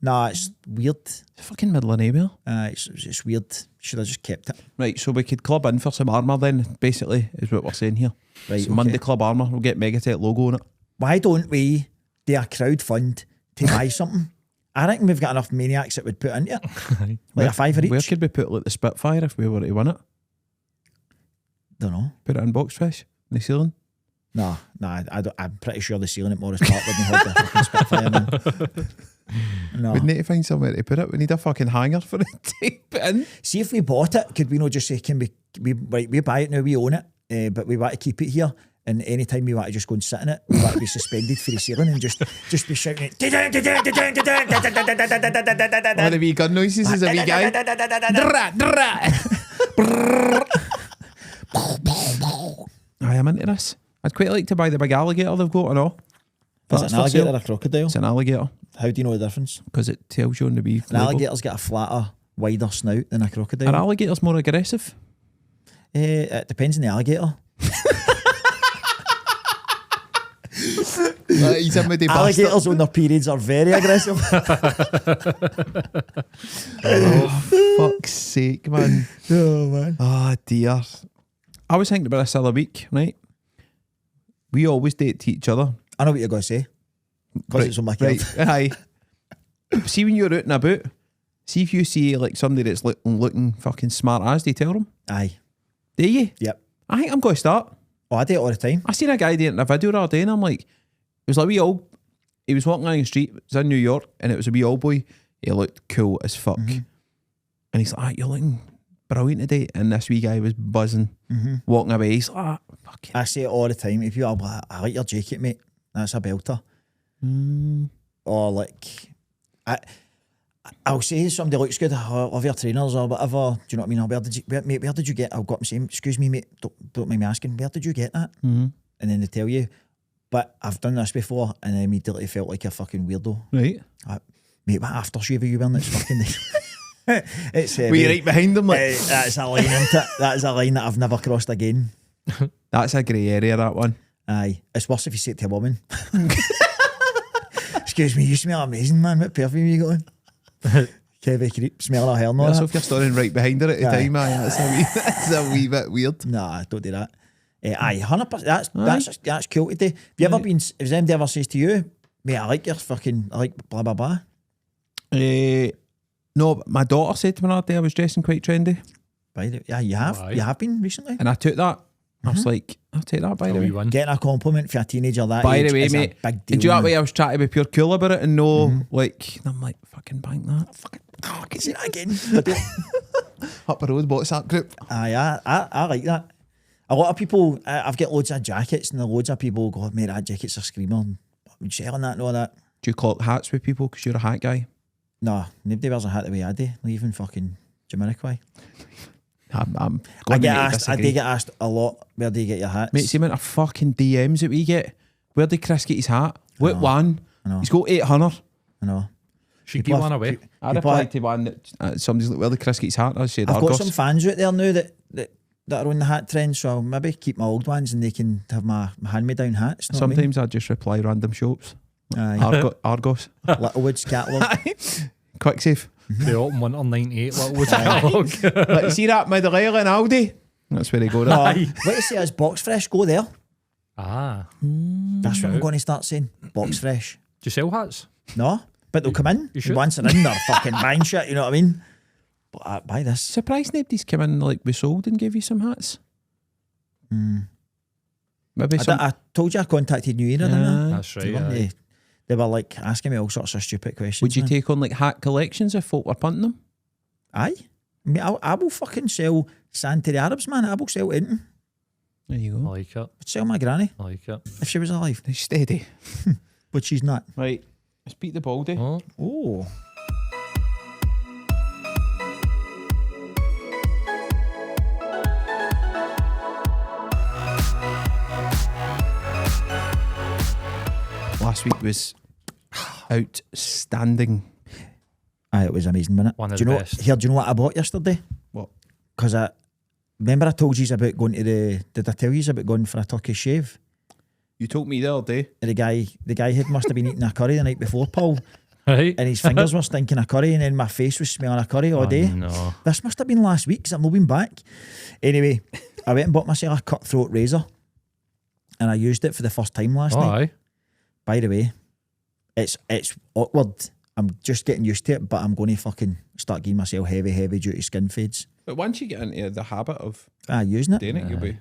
Nah, it's weird. It's fucking middle of nowhere. It's weird. Should have just kept it. Right, so we could club in for some armour then, basically, is what we're saying here. Right, So okay. Monday Club armour, we'll get Megatech logo on it. Why don't we do a crowd fund to buy something? I reckon we've got enough maniacs that would put into it. Like a fiver Where each. could we put like the Spitfire if we were to win it? Don't know. Put it in box fish in the ceiling? Nah, I'm pretty sure the ceiling at Morris Park wouldn't hold the fucking Spitfire, man. No. We need to find somewhere to put it. We need a fucking hanger for it to put in. See if we bought it, could we not just say, can we buy it now, we own it, but we want to keep it here, and any time we want to just go and sit in it, we want to be suspended for the ceiling and just be shouting it. All the wee gun noises as a wee guy. I am into this. I'd quite like to buy the big alligator they've got and all. Is it That's an for alligator sale. or a crocodile? It's an alligator How do you know the difference? because it tells you on the wee An label. alligator's got a flatter, wider snout than a Are crocodile. alligators more aggressive? It depends on the alligator. He's a moody bastard. Alligators on their periods are very aggressive. Fuck's sake, man. Oh man. Oh dear. I was thinking about this the other week, right? We always date each other. I know what you're going to say. Because it's on my Right, kid. aye. See when you're out and about, see if you see like somebody that's looking fucking smart as, do you tell them? Aye. Do you? Yep. I think I'm going to start. Oh, I do it all the time. I seen a guy doing it in a video the other day and I'm like, it was like a wee old, he was walking along the street, it was in New York, and it was a wee old boy. He looked cool as fuck. And he's like, you're looking brilliant today. And this wee guy was buzzing, walking away. He's like, fucking. I say it all the time. If you are like, I like your jacket, mate. That's a belter. Or like, I'll say somebody looks good. I love your trainers or whatever. Do you know what I mean? Where did you get? I'll go up and say, excuse me, mate. Don't mind me asking. Where did you get that? And then they tell you. But I've done this before, and I immediately felt like a fucking weirdo. Right. Mate, what aftershave are you wearing? It's fucking. It's Were you right behind them? Like, that's a line, isn't it? That is a line that I've never crossed again. that's a grey area, that one. Aye, it's worse if you say it to a woman. Excuse me, you smell amazing, man. What perfume you got on? Kevin creep, smell her hair and all That's that. if you're standing right behind her at the Aye. time, aye. That's a wee bit weird. Nah, don't do that. Aye, 100%. That's cool to do. Have you ever been? Has anybody ever says to you, mate, I like blah blah blah? No, but my daughter said to me the other day I was dressing quite trendy, By the yeah, you have. Aye. You have been recently. and I took that. I was like, I'll take that, by the way. One. Getting a compliment for a teenager that By age the way, is mate, a big deal. and do you know that man. way I was trying to be pure cool about it and no, like, and I'm like, fucking bank that. Fucking say that again. Up the road WhatsApp group. Aye, I like that. A lot of people, I've got loads of jackets, and loads of people go, mate, that jacket's a screamer. Would you selling that and all that? Do you clock hats with people because you're a hat guy? No, nobody wears a hat the way I do. Not even fucking Jamiroquai. I'm I going get to asked. I disagree. do get asked a lot. Where do you get your hats? Mate, see the amount of fucking DMs that we get. Where did Chris get his hat? What one? know. He's got 800. I know. Should People give have- one away. I People replied to one that somebody's like, where did Chris get his hat? I said, I've got Argos. some fans out there now that are on the hat trend, so I'll maybe keep my old ones and they can have my hand-me-down hats. Know what I mean? Sometimes I just reply random shops. Aye. Argos. Littlewoods catalogue. Quick save. The autumn winter 98 little catalogue. Like, see that middle aisle in Aldi? That's where they go. No, Right? what you say is box fresh, go there. Ah. That's what I'm going to start saying. Box fresh. Do you sell hats? No, but they'll come in. You should. Once they're in, they're fucking buying shit, you know what I mean? But buy this. Surprised nobody's come in like we sold and gave you some hats. Maybe some. I told you I contacted New Era, didn't I? That's right. They were like asking me all sorts of stupid questions. Would you man. take on like hat collections if folk were punting them? Aye. I mean, I will fucking sell sand to the Arabs, man. I will sell anything. There you I go. like it. I'd sell my granny I like it. if she was alive, Steady. but she's not. Right. Let's beat the baldy. Oh. Oh. Last week was outstanding. Aye, it was amazing, wasn't it? One of do you the know? best. Here, do you know what I bought yesterday? What? Because remember I told you about going to did I tell you about going for a Turkish shave? You told me the other day. The guy had must have been eating a curry the night before, Paul, Right. and his fingers were stinking of curry, and then my face was smelling of curry all day. No. This must have been last week because I've not been back. Anyway, I went and bought myself a cutthroat razor, and I used it for the first time last night. Aye. By the way, it's awkward. I'm just getting used to it, but I'm going to fucking start giving myself heavy duty skin fades. But once you get into the habit of Using it. doing it, you'll be.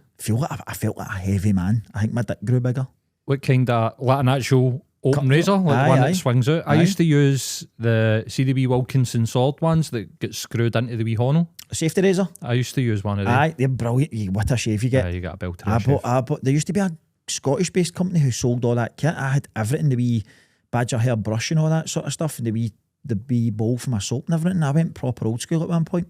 I felt like a heavy man. I think my dick grew bigger. What kind of, like an actual open Cut- razor? Like Aye, one aye. that swings out? I Aye. used to use the CDB Wilkinson sword ones that get screwed into the wee honel. A safety razor. I used to use one of them. Aye, they're brilliant. What a shave you Yeah, get. you got a belt to I the bought. There used to be a Scottish-based company who sold all that kit. I had everything, the wee badger hair brush and all that sort of stuff, and the wee bowl for my soap and everything. I went proper old school at one point.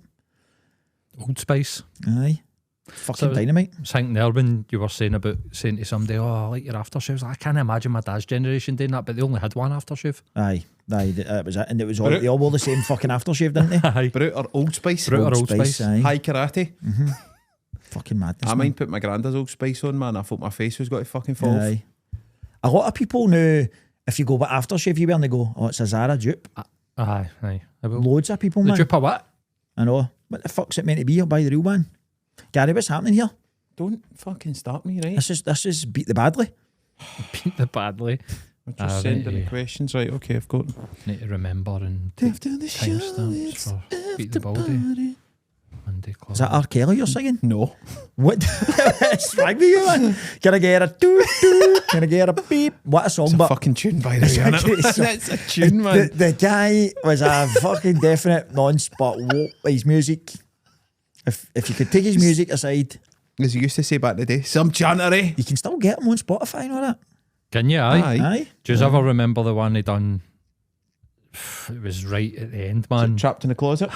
Old Spice. Aye, fucking So- dynamite. I was thinking there when you were saying to somebody, oh, I like your aftershaves. I can't imagine my dad's generation doing that, but they only had one aftershave. Aye, that was it, and it was all they all wore the same fucking aftershave, didn't they? Aye. Brute or Old Spice. Brute or Old Spice. aye. High karate. Fucking madness. I man. mind put my granddad's Old Spice on, man. I thought my face was going to fucking fall off. Aye. A lot of people now, if you go with aftershave, you wear and they go, oh, it's a Zara dupe. Aye. I will. Loads of people, The man. dupe of what? I know. What the fuck's it meant to be? I'll buy the real one. Gary, what's happening here? Don't fucking start me, right? This is beat the badly. Beat the badly. I'm just sending the questions. Right, okay, I've got. Need to remember and take timestamps for Beat the Baldy. Monday Club. Is that R. Kelly you're singing? No. What? What's wrong with you, man? Can I get a toot toot? Can I get a beep? What a song, It's a but fucking tune, by the way. It's a- That's a tune, man. the guy was a fucking definite nonce, but his music, if you could take his music aside, As you used to say back in the day, some chantery. you can still get him on Spotify and all that. Can you? Aye. Aye. Do you ever remember the one he done? It was right at the end, man. Trapped in the closet.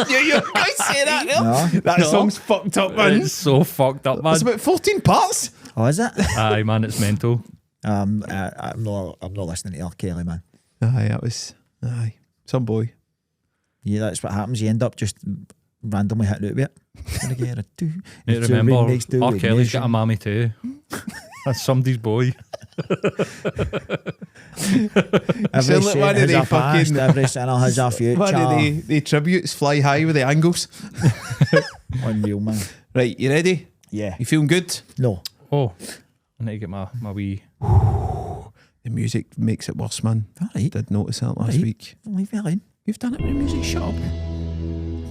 you guys say that, No. That No. song's fucked up, man. It's so fucked up, man. It's about 14 parts. Oh, is it? Aye, man, it's mental. I'm not listening to R. Kelly, man. Aye, that was. Aye. Some boy. Yeah, that's what happens. You end up just randomly hitting out with it. Can I get a toot? You It's a remember, remix to R. Kelly's got a Ignition. mammy too. That's somebody's boy. Every sound like saint one of has they a past, fucking- every sinner has a future. One of the tributes fly high with the angles. Unreal, man. Right, you ready? Yeah. You feeling good? No. Oh, I need to get my wee. The music makes it worse, man. All right. Did notice that last Right. week. Leave me alone. You've done it with music, shut up.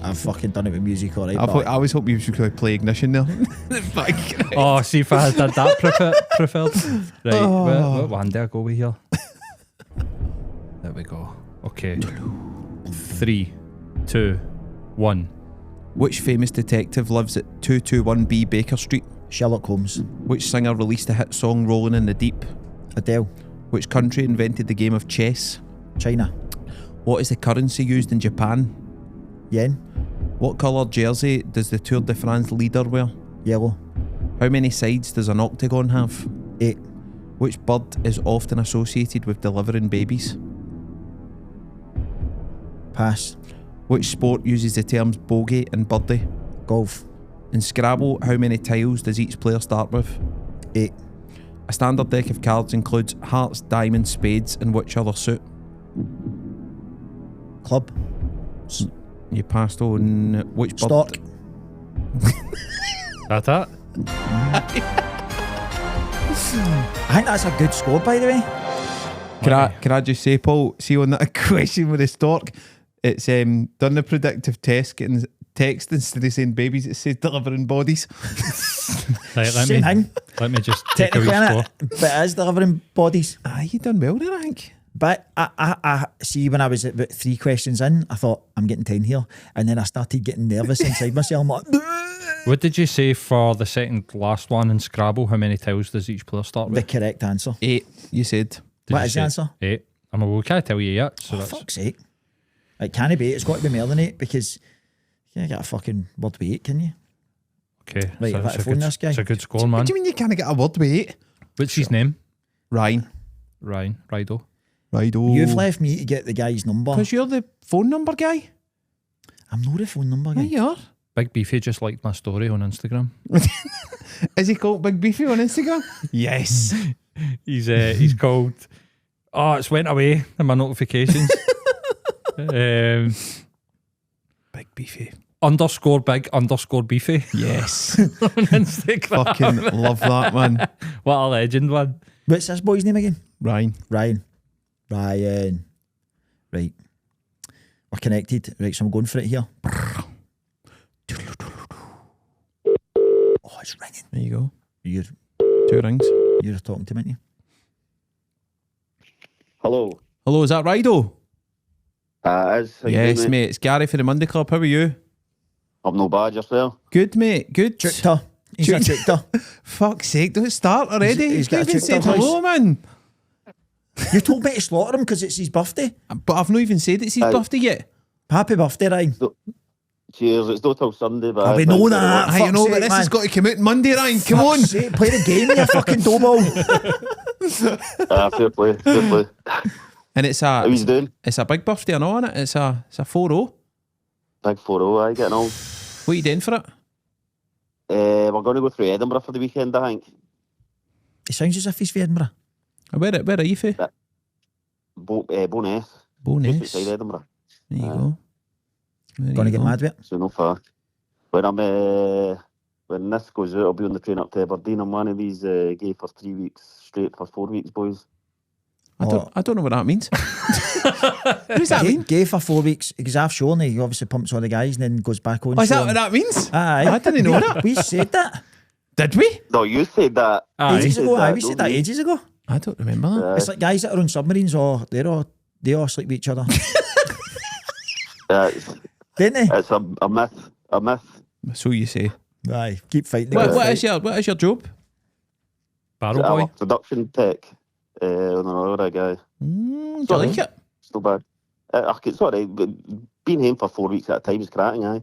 I've fucking done it with music, all right. I but always hope you should play Ignition there. Oh, see if I had done that preferred. Right, what one do I go with here? There we go. Okay. 3, 2, 1. Which famous detective lives at 221B Baker Street? Sherlock Holmes. Which singer released the hit song Rolling in the Deep? Adele. Which country invented the game of chess? China. What is the currency used in Japan? Yen. What colour jersey does the Tour de France leader wear? Yellow. How many sides does an octagon have? 8. Which bird is often associated with delivering babies? Pass. Which sport uses the terms bogey and birdie? Golf. In Scrabble, how many tiles does each player start with? 8. A standard deck of cards includes hearts, diamonds, spades, and which other suit? Club. You passed on which bird? Stork. That's it. I think that's a good score, by the way. Can I just say, Paul, see on that question with the stork, it's done the predictive test, getting text instead of saying babies, it says delivering bodies. Right, Same thing. Let me just take a wee Technically, score. but it is delivering bodies. You done well there, I think. But I see, when I was at about 3 questions in, I thought, I'm getting 10 here. And then I started getting nervous inside myself. I'm like, What did you say for the second last one in Scrabble? How many tiles does each player start the with? correct answer. 8, you said. Did What you is the say answer? 8. We can't tell you yet. So Oh, that's fuck's sake. It can't be 8. It's got to be more than 8 because you can't get a fucking word with 8, can you? okay. Right, so I've got it's to a phone good, this guy. it's a good score, What man. do you mean you can't get a word with 8? What's his name? Ryan. Ryan. Rido. Righto. You've left me to get the guy's number. Because you're the phone number guy? I'm not a phone number Yeah, guy. you are. Big Beefy just liked my story on Instagram. Is he called Big Beefy on Instagram? Yes. He's called. Oh, it's went away in my notifications. Big Beefy. _big _beefy Yes. on Instagram. Fucking love that, man. What a legend, man. What's this boy's name again? Ryan. Ryan. Right. We're connected. Right, so I'm going for it here. Oh, it's ringing. There you go. You're 2 rings. talking to me, aren't you? Hello. Hello, is that Rido? Is. How you Yes, doing, mate. It's Gary for the Monday Club. How are you? I'm no bad yourself. Good, mate. Good. Chukta. He's a chukta. Fuck's sake, don't start already. He's got a even chukta said voice. hello, man. You told me to slaughter him because it's his birthday. But I've not even said it's his Aye. birthday yet. Happy birthday, Ryan. Cheers. It's not till Sunday, but We I know think that. I Fuck's know, sake, but this man. has got to come out Monday, Ryan. Come on. Fuck's sake, play the game, you fucking doughball. fair play. Fair play. And it's How you doing? a big birthday, I know, isn't it? It's a 4-0. Big 4-0, I getting on. What are you doing for it? We're going to go through Edinburgh for the weekend, I think. It sounds as if he's for Edinburgh. Where are you for? Boness. Just Bonus. outside Edinburgh. There you go. There Gonna you get go. mad with it. So no far. When this goes out, I'll be on the train up to Aberdeen. I'm one of these gay for 3 weeks straight for 4 weeks, boys. I don't know what that means. What does that mean? Gay for 4 weeks because I've shown he obviously pumps all the guys and then goes back on. Oh, is that showing. what that means? Aye. I didn't know that. We said that Did we? No, you said that. ages said ago. that, Aye, we said that don't you? ages ago. I don't remember that. It's like guys that are on submarines or they all sleep with each other. It's Didn't they? it's a myth. A myth. So you say. Aye. Keep fighting. What is your job? Barrel I'm a boy. production tech on another guy. Do you Sorry. like it? It's not bad. It's all right, but being home for 4 weeks at a time is cracking, aye.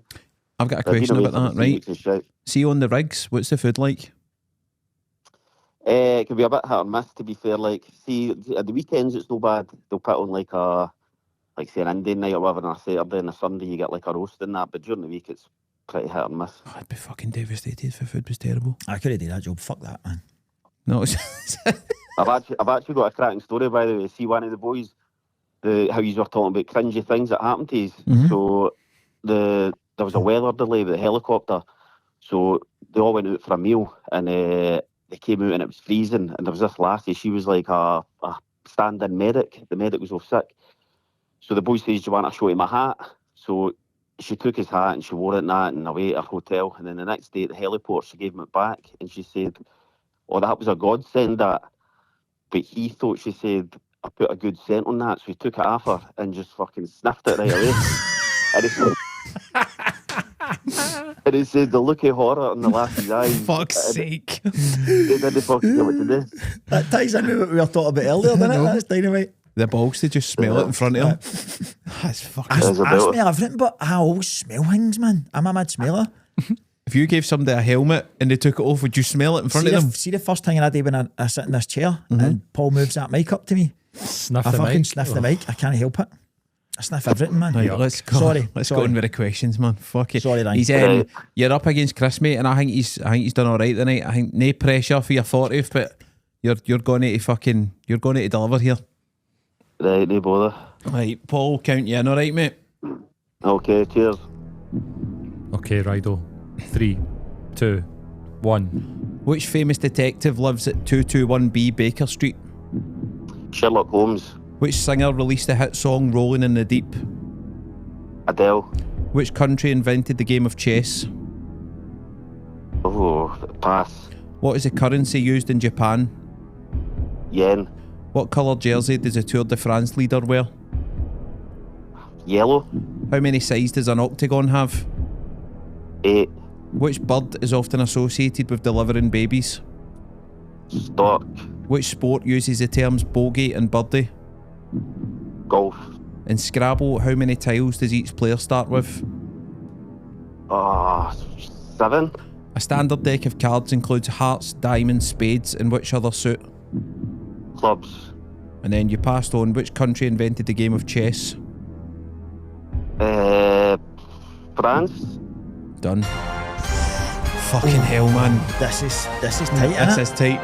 I've got a I've been question away about for that, 3 right? weeks and shit. See on the rigs, what's the food like? It can be a bit hit or miss, to be fair. Like, see, at the weekends it's no bad. They'll put on like say an Indian night or whatever, and a Saturday and a Sunday you get like a roast in that. But during the week it's pretty hit or miss. Oh, I'd be fucking devastated if the food was terrible. I could have done that job. Fuck that, man. No, it's I've actually got a cracking story, by the way. See, one of the boys, how you were talking about cringy things that happened to you. Mhm. So there was a weather delay with the helicopter, so they all went out for a meal, and they came out and it was freezing, and there was this lassie. She was like a stand-in medic. The medic was off sick, so the boy says, "Do you want to show him my hat?" So she took his hat and she wore it and away at her hotel. And then the next day at the heliport, she gave him it back, and she said, "Oh, that was a godsend, that." But he thought, she said, I put a good scent on that, so he took it off her and just fucking sniffed it right away. And he said the look of horror in the lassie's eyes. fuck's sake. They didn't fucking know what to do. That ties into what we were talking about earlier, doesn't it? That's dynamite. The balls, they just smell it in front of them. That's I, fucking. There's a I bit of- smell everything, but I always smell things, man. I'm a mad smeller. If you gave somebody a helmet and they took it off, would you smell it in front of them? See the first thing I did when I sit in this chair and Paul moves that mic up to me. Sniff I the fucking mic. sniff the mic. I can't help it. I sniff everything, man. Right, let's go. Sorry. Let's go on with the questions, man. Fuck it. Sorry, Ryan. He's Right. you're up against Chris, mate, and I think he's done all right tonight. I think no pressure for your 40th, but you're going to deliver here. Right, no bother. Right, Paul, count you in, all right, mate. Okay, cheers. Okay, Rido. 3, 2, 1. Which famous detective lives at 221B Baker Street? Sherlock Holmes. Which singer released the hit song Rolling in the Deep? Adele. Which country invented the game of chess? Oh, pass. What is the currency used in Japan? Yen. What colour jersey does the Tour de France leader wear? Yellow. How many sides does an octagon have? 8. Which bird is often associated with delivering babies? Stork. Which sport uses the terms bogey and birdie? Golf. In Scrabble, how many tiles does each player start with? 7. A standard deck of cards includes hearts, diamonds, spades, and which other suit? Clubs. And then you passed on, which country invented the game of chess? France. Done. Fucking hell, man. This is tight, This innit? is tight.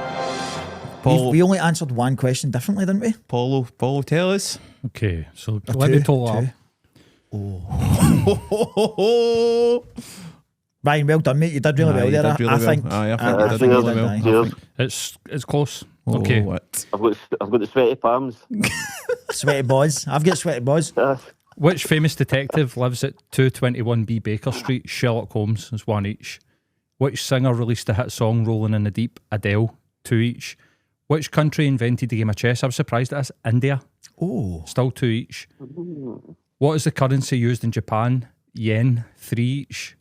Paul, We only answered one question differently, didn't we? Paulo, tell us. Okay, so let me total up. Ryan, well done, mate. You did really well there. I think. I think you did really well. aye. Cheers. It's close. Oh, Okay. what? I've got the sweaty palms. Sweaty boys. I've got sweaty boys. Which famous detective lives at 221B Baker Street? Sherlock Holmes is 1 each. Which singer released the hit song Rolling in the Deep? Adele, 2 each. Which country invented the game of chess? I was surprised at this. India, Oh. still 2 each. What is the currency used in Japan? Yen, 3 each.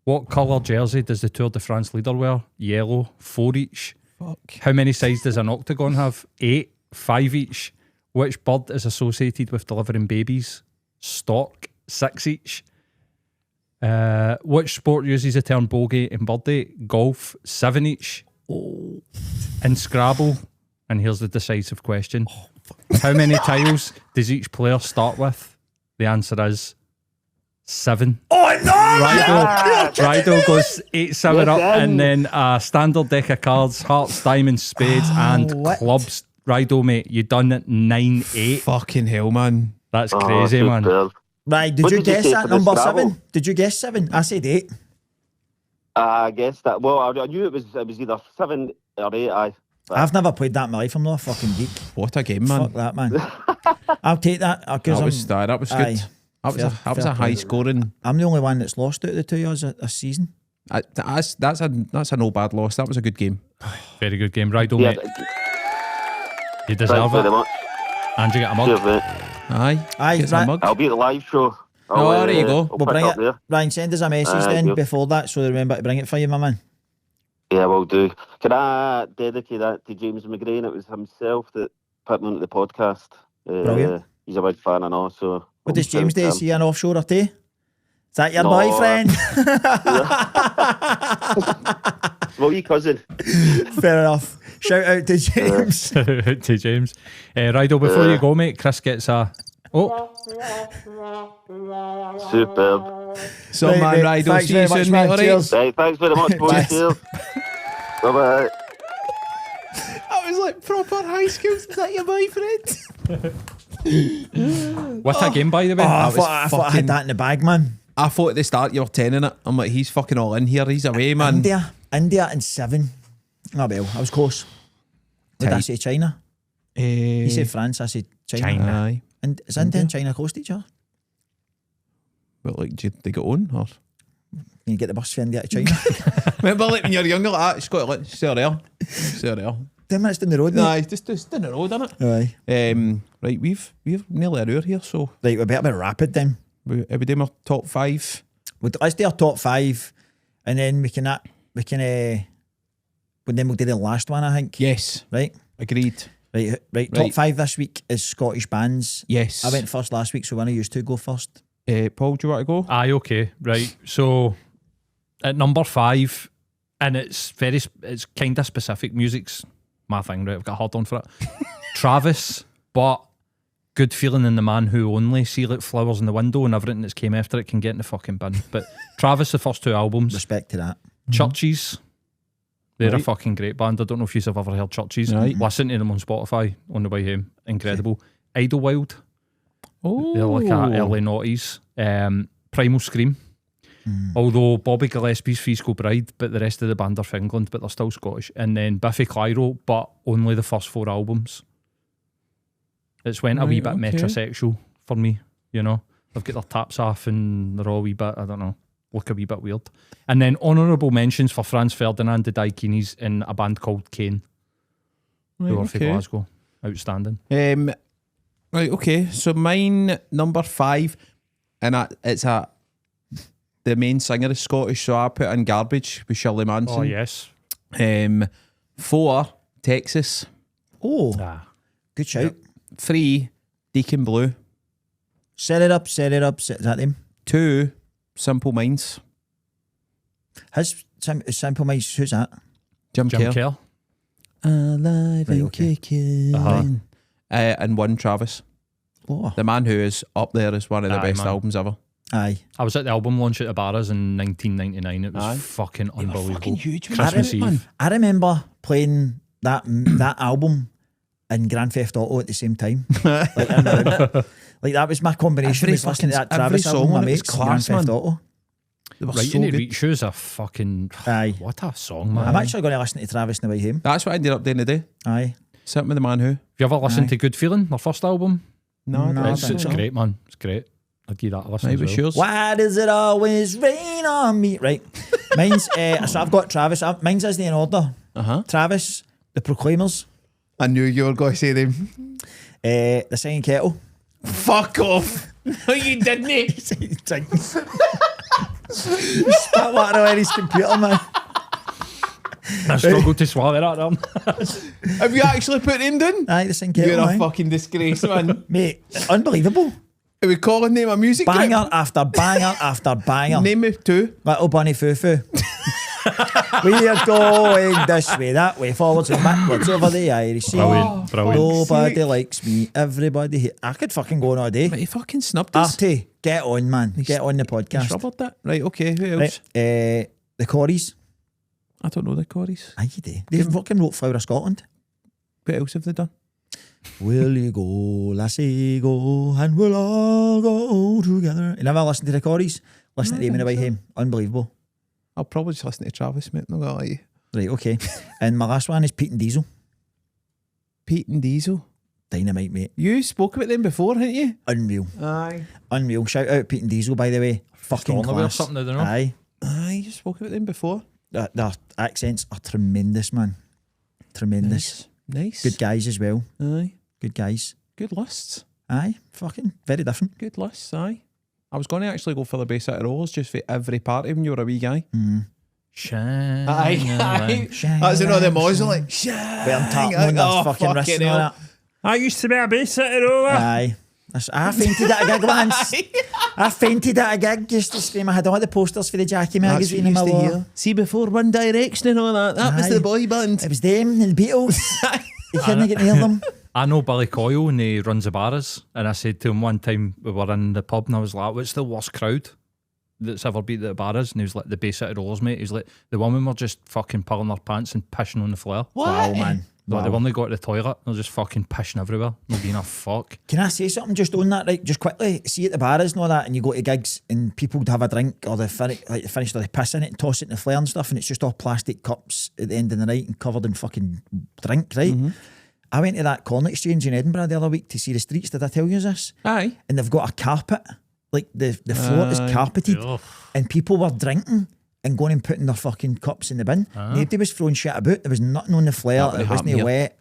What colour jersey does the Tour de France leader wear? Yellow, 4 each. Fuck. How many sides does an octagon have? 8, 5 each. Which bird is associated with delivering babies? Stork, 6 each. Which sport uses the term bogey and birdie? Golf, 7 each. In Scrabble, and here's the decisive question. How many tiles does each player start with? The answer is 7. Oh no! Rido goes 8-7 up, Yes, and then a standard deck of cards, hearts, diamonds, spades, and what? clubs. Rido, mate, you done it 9-8. Fucking hell, man. That's crazy, man. superb. Right, did What you did you guess say that for the number Scrabble? 7? Did you guess 7? I said 8. I guess that. Well, I knew it was either 7 or 8. I've never played that in my life. I'm not a fucking geek. What a game, man. Fuck that, man. I'll take that. That was good. Aye. That was a high scoring. I'm the only one that's lost out of the two of us this season. That's a no bad loss. That was a good game. Very good game. Rido, Yeah, mate. You thanks deserve very it. much. And you get a mug. Cheers, mate. Aye. Aye, Gets a right. mug. I'll be at the live show. Oh, there you go. I'll We'll pick bring up it. there. Ryan, send us a message Aye, then yep. before that so remember to bring it for you, my man. Yeah, will do. Can I dedicate that to James McGrain? It was himself that put me onto the podcast. Brilliant. He's a big fan and all. So What does James do? do? Is he an offshore or two? Is that your No. boyfriend? Well, you cousin. Fair enough. Shout out to James. To James. Rido, before you go, mate, Chris gets a... Oh, Superb. So, Right, man, mate. Rido, Thanks see you very much, soon, man. mate. All right. Cheers. Right, thanks very much, boys. Cheers. Cheers. Bye-bye. That was like proper high school. Is that your boyfriend? what a game, by the way. Oh, I was thought I fucking- had that in the bag, man. I thought at the start you were 10 in it. I'm like, he's fucking all in here. He's away, man. India and 7. Oh well, I was close. Did I Tight. say China? You said France, I said China. Aye. And is India and China close to each other? But like, do they get on? Or? Can you get the bus for India to China? Remember, like when you're younger, like that, it's got like, stay there. 10 minutes down the road, mate. Nah, just in the road, isn't it? Aye. Right, we've nearly an hour here, so Right, we better be rapid then. are we doing our top 5? Let's do our top 5 and then we can then we'll do the last one, I think. Yes, Right? agreed. Right. Top 5 this week is Scottish bands. Yes. I went first last week, so one of you two go first. Paul, do you want to go? Aye, okay, right. So at number 5, and it's kind of specific. Music's my thing, right? I've got a hard on for it. Travis, but Good Feeling in the Man Who Only, See Like Flowers in the Window, and everything that's came after it can get in the fucking bin. But Travis, the first 2 albums. Respect to that. Churches, they're a Right. fucking great band. I don't know if you've ever heard Churches. Right. Listen to them on Spotify on the way home. Incredible. Idlewild, Oh, they're like a early noughties. Primal Scream. Although Bobby Gillespie's Fiscal Bride, but the rest of the band are from England, but they're still Scottish. And then Biffy Clyro, but only the first 4 albums. It's went a wee bit metrosexual for me, you know. They've got their taps off and they're all a wee bit, I don't know, look a wee bit weird. And then honourable mentions for Franz Ferdinand, the Daikines, in a band called Kane, who are from Glasgow. Outstanding. Right, okay. So mine, number 5, and the main singer is Scottish, so I put in Garbage with Shirley Manson. Oh, yes. 4, Texas. Oh, good shout. 3, Deacon Blue. Set it up. Is that them? 2, Simple Minds. Simple Minds, who's that? Jim Jim Kerr. Kerr. Alive and kicking. And 1, Travis. Oh. The man who is up there is one of the best albums ever. Aye. I was at the album launch at the Barras in 1999. It was fucking unbelievable. Fucking huge, man. Christmas Eve. I remember playing that album and Grand Theft Auto at the same time. Like, in the room. Like, that was my combination. Was listening to that Travis album, my mates, class, Grand Theft man. Auto. They were Right so in the good. Reach is a fucking... Aye. What a song, man. I'm actually going to listen to Travis on the way home. That's what I ended up doing today. Aye. Sitting with the man who. Have you ever listened to Good Feeling, their first album? No, No, It's great, man. It's great. I'd give that a listen Maybe as well. sure. Why does it always rain on me? Right. Mine's, so I've got Travis. Mine's isn't in order. Travis, The Proclaimers, I knew you were going to say them. The Singing Kettle. Fuck off. No, you didn't. Spat water on his computer, man. I struggled to swallow that down. Have you actually put him down? Aye, The Singing Kettle. You're a aye. fucking disgrace, man. Mate, unbelievable. Are we calling name a music group? Banger after banger after banger. Name me 2. Little Bunny Foo-Foo. We are going this way, that way, forwards and backwards over the Irish Sea. Brilliant, brilliant. Nobody likes me, everybody hate. I could fucking go on all day. But he fucking snubbed us. Artie, get on, man. Get on the He's podcast. rubbered that. Right, okay, who else? Right, the Corries. I don't know the Corries. Aye, you do. They fucking wrote Flower of Scotland. What else have they done? Will you go, lassie, go, and we'll all go together. You never listened to the Corries? Listen to them in the way home. Unbelievable. I'll probably just listen to Travis, mate. Not gonna lie to you. Right, okay. And my last one is Pete and Diesel. Pete and Diesel. Dynamite, mate. You spoke about them before, hadn't you? Unreal. Aye. Unreal. Shout out Pete and Diesel, by the way. Fucking Stornoway or class. something, I don't know. Aye. Aye, you spoke about them before. Their accents are tremendous, man. Tremendous. Nice. Good guys as well. Aye. Good guys. Good lists. Aye. Fucking very different. Good lists, aye. I was going to actually go for the basic roles just for every party when you were a wee guy. Shine. Aye. That's another mozzle like Well, Tartman on their fucking wrists and all that. I used to be a bassitter roller. Aye. I fainted at a gig once. I fainted at a gig just to scream. I had all the posters for the Jackie magazine in my lower. See, before One Direction and all that, that was Aye. the boy band. It was them and the Beatles. You couldn't get near them. I know Billy Coyle and he runs the Barras, and I said to him one time we were in the pub and I was like, what's the worst crowd that's ever been at the Barras? And he was like, the Bayside Rollers, mate. He was like, the women were just fucking pulling their pants and pissing on the floor. Wow, man. Like, Wow. they only got to the toilet, they're just fucking pissing everywhere. Not being a fuck. Can I say something just on that, right? Just quickly, see at the bars and all that, and you go to gigs and people would have a drink or they finish or they piss in it and toss it in the flare and stuff, and it's just all plastic cups at the end of the night and covered in fucking drink, right? I went to that corn exchange in Edinburgh the other week to see the streets. Did I tell you this? Aye. And they've got a carpet, like the floor is carpeted, and people were drinking and going and putting their fucking cups in the bin. Nobody was throwing shit about. There was nothing on the flare. That It happened wasn't here. wet.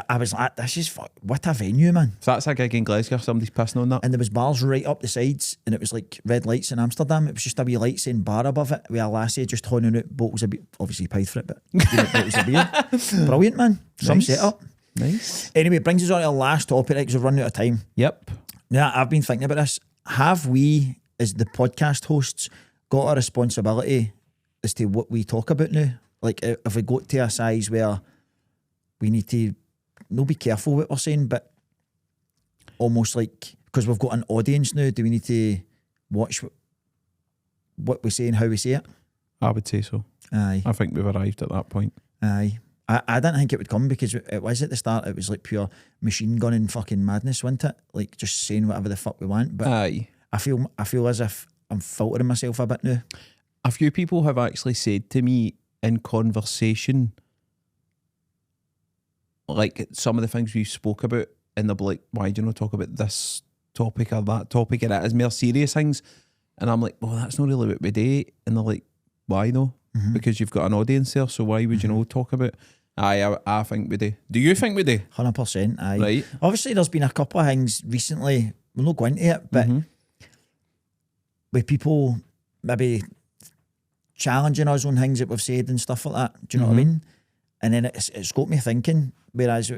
I was like, this is what a venue, man. So that's a gig in Glasgow, somebody's pissing on that. And there was bars right up the sides, and it was like red lights in Amsterdam. It was just a wee light saying bar above it with a lassie just honing out bottles of beer. Obviously you paid for it, but bottles of beer. Brilliant, man. Some Nice. setup. Nice. Anyway, it brings us on to our last topic, because we've run out of time. Yep. Yeah, I've been thinking about this. Have we, as the podcast hosts, got a responsibility as to what we talk about now? Like, if we got to a size where we need to not be careful what we're saying, but almost like, because we've got an audience now, do we need to watch what we say and how we say it? I would say so. Aye, I think we've arrived at that point. aye. I didn't think it would come, because it was at the start, it was like pure machine gun and fucking madness, wasn't it? Like just saying whatever the fuck we want. But Aye. I feel as if I'm filtering myself a bit now. A few people have actually said to me in conversation, like some of the things we spoke about, and they'll be like, why do you not talk about this topic or that topic, and it is more serious things, and I'm like, well, that's not really what we do, and they're like, why no? Because you've got an audience there, so why would you not talk about? I think we do. Do you think we do? 100%. Aye. Right. Obviously, there's been a couple of things recently. We'll not go into it, but with people maybe challenging us on things that we've said and stuff like that. Do you know what I mean? And then it's got me thinking. Whereas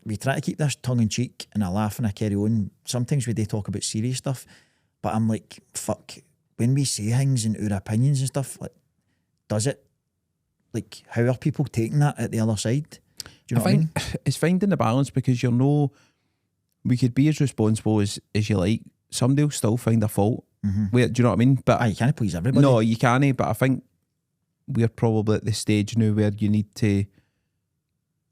we try to keep this tongue in cheek and a laugh and a carry on. Sometimes we do talk about serious stuff, but I'm like, fuck. When we say things and our opinions and stuff, like, does it? Like, how are people taking that at the other side? Do you know what I mean? It's finding the balance, because we could be as responsible as you like. Somebody will still find a fault. Where, do you know what I mean? But you can't please everybody. No, you can't. But I think we're probably at the stage now where you need to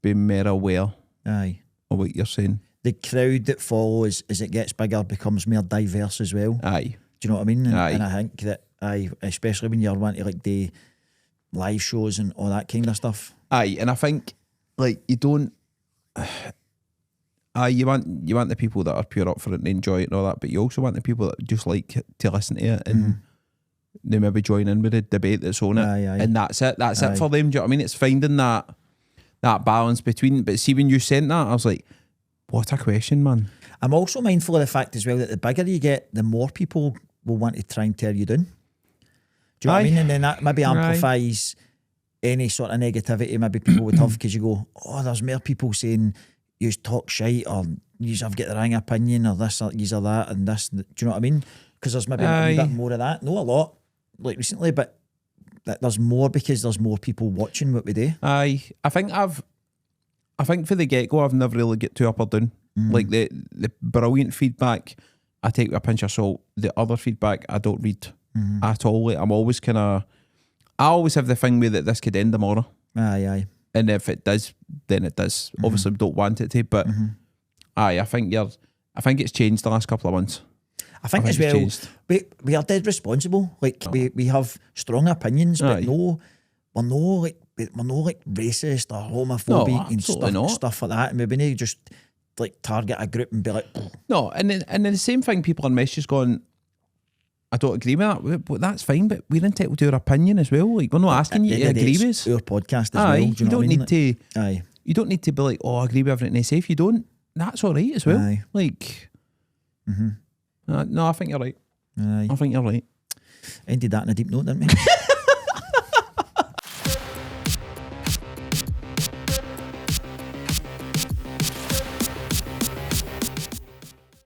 be more aware of what you're saying. The crowd that follows as it gets bigger becomes more diverse as well. Aye. Do you know what I mean? Aye. And I think that especially when you're wanting to like do live shows and all that kind of stuff. Aye, and I think like you don't. You want the people that are pure up for it and enjoy it and all that, but you also want the people that just like to listen to it and they maybe join in with the debate that's on it. Aye. And that's it. That's it for them. Do you know what I mean? It's finding that balance between. But see, when you sent that, I was like, what a question, man. I'm also mindful of the fact as well that the bigger you get, the more people will want to try and tear you down. Do you know what I mean? And then that maybe amplifies any sort of negativity maybe people would have, because you go, oh, there's more people saying you talk shite, or you have got the wrong opinion, or this, or you or that, and this. Do you know what I mean? Because there's maybe a bit more of that. Not a lot, like recently, but there's more because there's more people watching what we do. I think for the get-go, I've never really get too up or down. Like the brilliant feedback, I take with a pinch of salt. The other feedback, I don't read at all. Like, I'm always I always have the thing with that this could end tomorrow. Aye. And if it does, then it does. Obviously, we don't want it to, but I think it's changed the last couple of months. I think as well, we are dead responsible. Like we have strong opinions, but we're no like racist or homophobic and stuff like that. And maybe not just like target a group and be like, no. And then the same thing, people on messages going, I don't agree with that, but that's fine. But we're entitled to our opinion as well. Like, we're not asking you to agree with us. Our podcast as well. Do you don't need to. Aye. You don't need to be like, oh, I agree with everything they say. If you don't, that's all right as well. Aye. Like, no, I think you're right. Aye. I think you're right. Ended that in a deep note, didn't we?